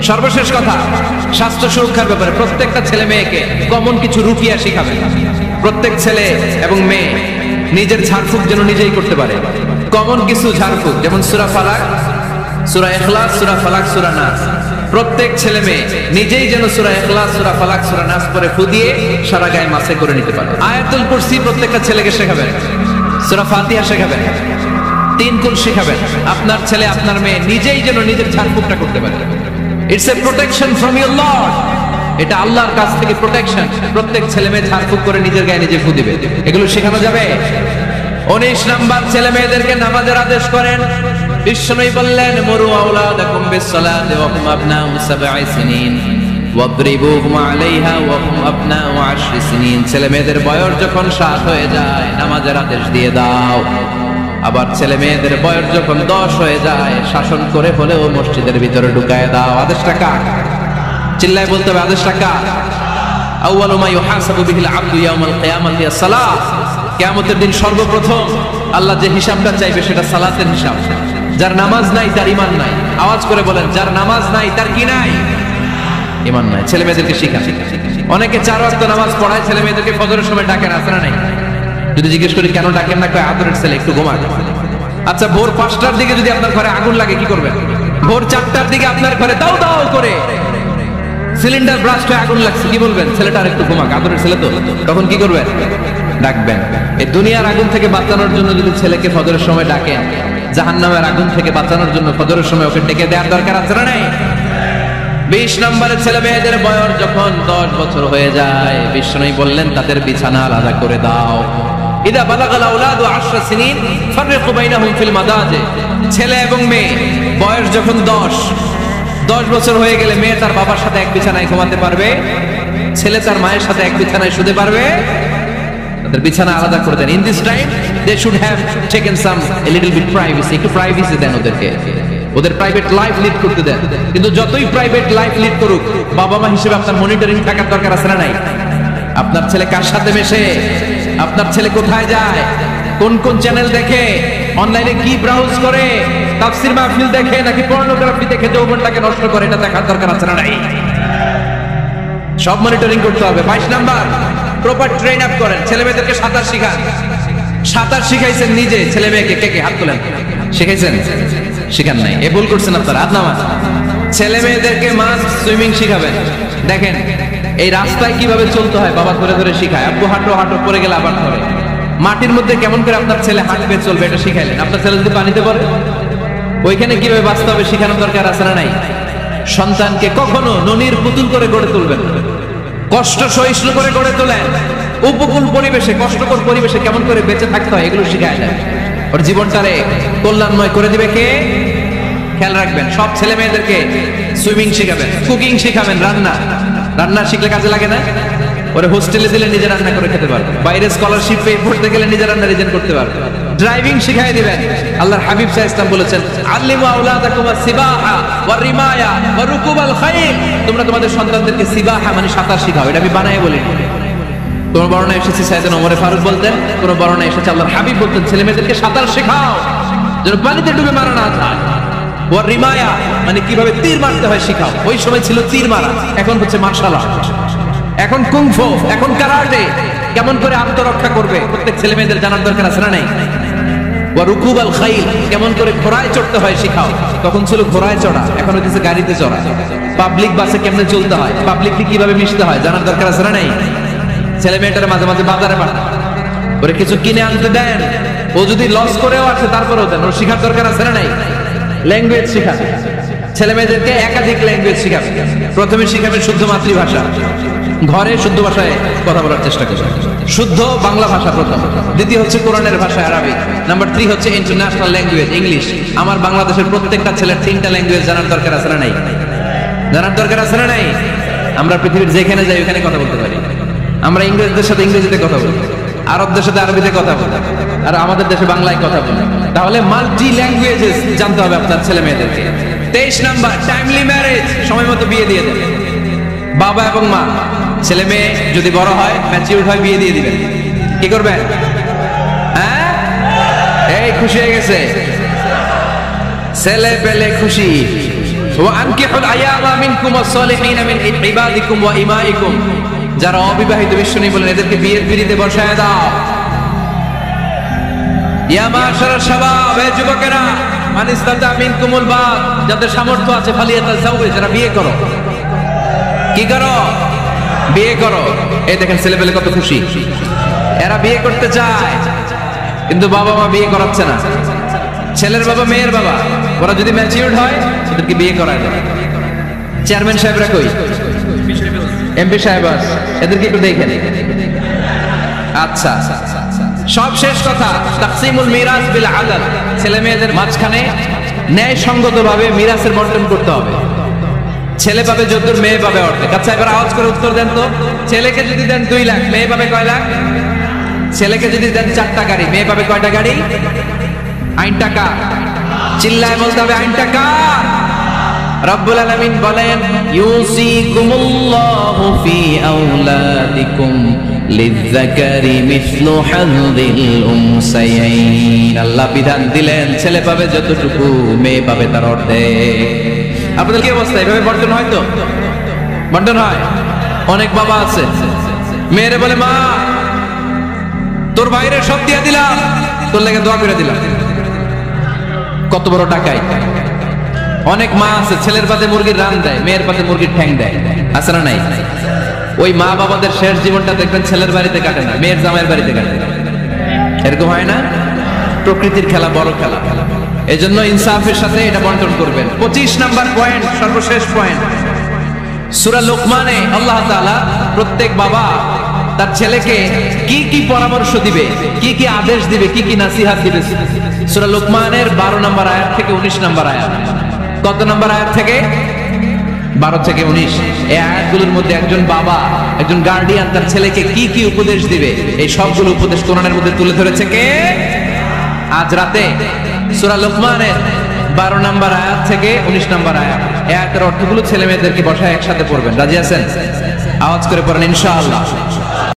Speaker 1: সর্বশেষ কথা, স্বাস্থ্য সুরক্ষার ব্যাপারে প্রত্যেকটা ছেলে মেয়েকে কমন কিছু রুকিয়া শিখাবেন। প্রত্যেক ছেলে এবং মেয়ে নিজের ঝাড়ফুঁক যেন নিজেই করতে পারে। কমন কিছু ঝাড়ফুঁক, যেমন সূরা ফালাক, সূরা ইখলাস, সূরা ফালাক, সূরা নাস। প্রত্যেক ছেলে মেয়ে নিজেই যেন সূরা ইখলাস, সূরা ফালাক, সূরা নাস পড়ে ফু দিয়ে সারা গায়ে মাসে করে নিতে পারে। আয়াতুল কুরসি প্রত্যেকটা ছেলেকে শেখাবেন, সূরা ফাতিহা শেখাবেন, 3 কুল শেখাবেন। আপনার ছেলে আপনার মেয়ে নিজেই যেন নিজের ঝাড়ফুঁকটা করতে পারে। It's a protection from your Lord, এটা আল্লাহর কাছ থেকে প্রোটেকশন। প্রত্যেক ছেলে মেয়ে ঝাড়ফুঁক করে নিজের গায়ে নিজে ফু দিবে, এগুলো শেখানো যাবে। 19 নাম্বার, ছেলে মেয়েদেরকে নামাজের আদেশ করেন। বিশ্বনবী বললেন মুরু আওলাদাকুম বিসসালাতি ওয়া হুম আবনাউ 7 সিনিন ওয়াদরিবুহুম আলাইহা ওয়া হুম আবনাউ 10 সিনিন। ছেলে মেয়েদের বয়স যখন 7 হয়ে যায় নামাজের আদেশ দিয়ে দাও। আবার ছেলে মেয়েদের বয়স যখন 10 হয়ে যায় শাসন করে হলেও মসজিদের ভিতরে ঢুকায় দাও। আদেশটা কার? চিল্লায় বলতে হবে আদেশটা কার? আউয়ালু মা ইউহাসাবু বিহিল আবদু ইয়াউমাল কিয়ামাতি আস-সালাত। কিয়ামতের দিন সর্বপ্রথম আল্লাহ যে হিসাবটা চাইবে সেটা সালাতের হিসাব। যার নামাজ নাই তার ঈমান নাই। আওয়াজ করে বলেন, যার নামাজ নাই তার কি নাই? ঈমান নাই। ছেলে মেয়েদেরকে শিখান। অনেকে 4 ওয়াক্ত নামাজ পড়ায়, ছেলে মেয়েদেরকে ফজরের সময় ডাকেন, আছে না নাই? যদি জিজ্ঞেস করি কেন ডাকেন না, কয় আদরের ছেলে একটু ঘুমাক। আচ্ছা, ভোর 5টার দিকে যদি আপনার ঘরে আগুন লাগে কি করবেন? ভোর 4টার দিকে আপনার ঘরে দাও দাও করে সিলিন্ডার ব্রাস্ট হয়ে আগুন লাগছে, কি বলবেন? ছেলেটা আর একটু ঘুমাক, আদরের ছেলে তো। তখন কি করবেন? ডাকবেন। এই দুনিয়ার আগুন থেকে বাঁচানোর জন্য যদি ছেলেকে ফজরের সময় ডাকেন, জাহান্নামের আগুন থেকে বাঁচানোর জন্য ফজরের সময় ওকে ডেকে দেওয়ার দরকার আছে না নাই? 20 নম্বরে, ছেলে মেয়েদের বয়স যখন 10 বছর হয়ে যায় বিশ্বনবী বললেন তাদের বিছানা আলাদা করে দাও। ইদা বালাগাল আওলাদু 10 সিনিন ফাররিকু বাইনাহুম ফিল মাদাজি। ছেলে এবং মেয়ে বয়স যখন 10 বছর হয়ে গেলে মেয়ে তার বাবার সাথে এক বিছানায় ঘুমাতে পারবে, ছেলে তার মায়ের সাথে এক বিছানায় শুতে পারবে। তাদের বিছানা আলাদা করে দেন। In this time they should have taken some a little bit privacy. একটু প্রাইভেসি দেন ওদেরকে, ওদের প্রাইভেট লাইফ লিড করতে দেন। কিন্তু যতই প্রাইভেট লাইফ লিড করুক, বাবা মা হিসেবে আপনার মনিটরিং থাকার দরকার আছে না নাই? আপনার ছেলে কার সাথে মেশে, আপনার ছেলে কোথায় যায়, কোন কোন চ্যানেল দেখে, অনলাইনে কি ব্রাউজ করে, তাফসীর মাহফিল দেখে নাকি পর্নোগ্রাফি দেখে যৌবনটাকে নষ্ট করে, এটা দেখার দরকার আছে না নাই? সব মনিটরিং করতে হবে। 22 নাম্বার, প্রপার ট্রেন আপ করেন। ছেলে মেয়েদেরকে সাঁতার শিখান। সাঁতার শিখাইছেন নিজে? ছেলে মেয়েকে কে কে হাত তোলেন? শিখাইছেন? শিখান নাই। এ ভুল করছেন আপনারা, হাত নামান। ছেলে মেয়েদেরকে মাস্ট সুইমিং শিখাবেন। দেখেন এই রাস্তায় কিভাবে চলতে হয় বাবা ধরে ধরে শিখায়। আব্বু হাঁটো হাঁটো, পড়ে গেলে আবার ধরে। মাটির মধ্যে কেমন করে আপনার ছেলে হাঁটবে চলবে এটা শিখাইলেন। আপনার ছেলে যদি পানিতে পড়ে ওইখানে কিভাবে বাঁচতে হবে শিখানোর দরকার আছে না নাই? সন্তানকে কখনো ননির পুতুল করে গড়ে তুলবেন, কষ্ট সহিষ্ণু করে গড়ে তোলেন। উপকূল পরিবেশে, কষ্টকর পরিবেশে কেমন করে বেঁচে থাকতে হয় এগুলো শিখায় দেন। ওর জীবনটারে কল্যাণময় করে দিবে কে? খেয়াল রাখবেন। সব ছেলে মেয়েদেরকে সুইমিং শিখাবেন, কুকিং শিখাবেন। রান্না শিখলে কাজে লাগে না? ওরে হোস্টেলে দিলে নিজে রান্না করে খেতে পারবে, বাইরে স্কলারশিপ পেয়ে পড়তে গেলে নিজে রান্না রিজেন করতে পারবে। ড্রাইভিং শিখাই দিবেন। আল্লাহর হাবিব সাল্লাল্লাহু আলাইহি ওয়াসাল্লাম বলেছেন, আল্লিমু আওলাদাকুম আস-সিবাহা ওয়া রিমায়া ওয়া রুকুবাল খাইল। তোমরা তোমাদের সন্তানদেরকে সিবাহা মানে সাঁতার শিখাও। এটা আমি বানায় বলিনি। কোন বর্ণনায় এসেছে সাইয়েদনা ওমর ফারুক বলতেন, কোন বর্ণনায় এসেছে আল্লাহর হাবিব বলতেন ছেলে মেয়েদেরকে সাঁতার শেখাও যেন পানিতে ডুবে মারা না যায়। ওয়া রিমায়া মানে কিভাবে তীর মারতে হয় শিখাও। ওই সময় ছিল তীর মারা, এখন হচ্ছে মার্শাল আর্ট, এখন কুংফু, এখন কারাটে। কেমন করে আত্মরক্ষা করবে প্রত্যেক ছেলে মেয়েদের জানার দরকার আছে না নাই? ওয়া রুকুবাল খাইল কেমন করে ঘোড়ায় চড়তে হয় শিখাও। তখন ছিল ঘোড়ায় চড়া, এখন হচ্ছে গাড়িতে চড়া। পাবলিক বাসে কেমনে চলতে হয়, পাবলিকলি কিভাবে মিশতে হয় জানার দরকার আছে না নাই? ছেলে মেয়েটার মাঝে মাঝে বাজারে পাঠান, ওরে কিছু কিনে আনতে দেন। ও যদি লস করেও আসে তারপরেও দেন, ওর শিখার দরকার আছে না নাই? ল্যাঙ্গুয়েজ শিখান, ছেলে মেয়েদেরকে একাধিক ল্যাঙ্গুয়েজ শিখাবেন। প্রথমে শিখাবেন শুদ্ধ মাতৃভাষা, ঘরে শুদ্ধ ভাষায় কথা বলার চেষ্টা করবেন, শুদ্ধ বাংলা ভাষা প্রথম। দ্বিতীয় হচ্ছে কোরআনের ভাষা আরবিক। নাম্বার 3 হচ্ছে ইন্টারন্যাশনাল ল্যাঙ্গুয়েজ ইংলিশ। আমার বাংলাদেশের প্রত্যেকটা ছেলের 3টা ল্যাঙ্গুয়েজ জানার দরকার আছে না নাই? জানার দরকার আছে না নাই? আমরা পৃথিবীর যেখানে যাই ওখানে কথা বলতে পারি। আমরা ইংরেজদের সাথে ইংরেজিতে কথা বলি, আরবদের সাথে আরবিতে কথা বলি, আর আমাদের দেশে বাংলায় কথা বলি। তাহলে মাল্টি ল্যাঙ্গুয়েজেস জানতে হবে আপনার ছেলে মেয়েদেরকে। 23 নাম্বার টাইমলি ম্যারেজ, সময় মতো বিয়ে দিয়ে দেন। বাবা এবং মা, ছেলে মেয়ে যদি বড় হয় ম্যাচিউর হয় বিয়ে দিয়ে দিবেন। কি করবেন? হ্যাঁ, এই খুশি হয়ে গেছে ছেলে পেলে খুশি। ওয়া আনকিহুল আয়ামা মিনকুম ওয়াস-সালিহিনা মিন ইবাদিকুম ওয়া ইমাইকুম। যারা অবিবাহিত বিশ্বনী বলেন এদেরকে বিয়ের পিঁড়িতে বসায় দাও। ইয়া মাশারাশ শাবাব, হে যুবকেরা, মান ইসতাতা মিনকুমুল বাত, যাদের সামর্থ্য আছে ফালিয়াতাযাওয়াজ, যারা বিয়ে করো। কি করো? বিয়ে করো। এই দেখেন ছেলে পেলে কত খুশি, এরা বিয়ে করতে চায় কিন্তু বাবা মা বিয়ে করাচ্ছে না। ছেলের বাবা মেয়ের বাবা ওরা যদি ম্যাচিউরড হয় ওদেরকে বিয়ে করায় দেয়। চেয়ারম্যান সাহেবরা কই? এমপি সাহেব, এদেরকে একটু দেখেন। আচ্ছা, সব শেষ কথা, তাকসিমুল মিরাস বিল আদল। ছেলে মেয়েদের মাঝখানে ন্যায় সঙ্গত ভাবে মিরাসের বন্টন করতে হবে। ছেলে পাবে যতদূর, মেয়ে পাবে অর্ধেক। আচ্ছা এবার আওয়াজ করে উত্তর দেন তো, ছেলেকে যদি দেন 2 লাখ, মেয়ে পাবে কয় লাখ? ছেলেকে যদি দেন 4টা গাড়ি, মেয়ে পাবে কয়টা গাড়ি? আইনটা কার? চিল্লায় বলতে হবে আইনটা কার? রব্বুল আলামিন বলেন, ইউসিকুমুল্লাহু ফি আওলাদিকুম লিযযাকারি মিসলু হাযযিল উনসায়াইন। আল্লাহ বিধান দিলেন ছেলে পাবে যতটুকু, মেয়ে পাবে তার অর্ধেক। আপনাদের কি অবস্থা? এভাবে বন্টন হয় তো? বন্টন হয়? অনেক বাবা আছে মেয়েরে বলে, মা তোর বাইরে সব দিয়ে দিলাম, তোর লেগে দোয়া করে দিলাম। কত বড় টাকাই। অনেক মা আছে ছেলের পাতে মুরগির রান দেয়, মেয়ের পাতে মুরগির ঠ্যাং দেয়, আছে না নাই? ওই মা বাবাদের শেষ জীবনটা দেখবেন ছেলের বাড়িতে কাটে না, মেয়ের জামাইয়ের বাড়িতে কাটে। এরকম হয় না? প্রকৃতির খেলা বড় খেলা, এজন্য ইনসাফের সাথে এটা বন্টন করবেন। 25 নাম্বার পয়েন্ট, সর্বশেষ পয়েন্ট, সূরা লোকমানে আল্লাহ তাআলা প্রত্যেক বাবা তার ছেলেকে কি কি পরামর্শ দিবে, কি কি আদেশ দিবে, কি কি নসিহত দিবে, সূরা লোকমানের 12 নম্বর আয়াত থেকে 19 নম্বর আয়াত। কত নম্বর আয়াত থেকে? 12 থেকে 19। এই আয়াতগুলোর মধ্যে একজন বাবা, একজন গার্ডিয়ান তার ছেলেকে কি কি উপদেশ দিবে, এই সবগুলো উপদেশ কোরআনের মধ্যে তুলে ধরেছে কে? আজ রাতে সূরা লোকমানের 12 নম্বর আয়াত থেকে 19 নম্বর আয়াত, এই আয়াতের অর্থগুলো ছেলে মেয়েদেরকে বসায় একসাথে পড়বেন। রাজি আছেন? আওয়াজ করে পড়েন ইনশাআল্লাহ।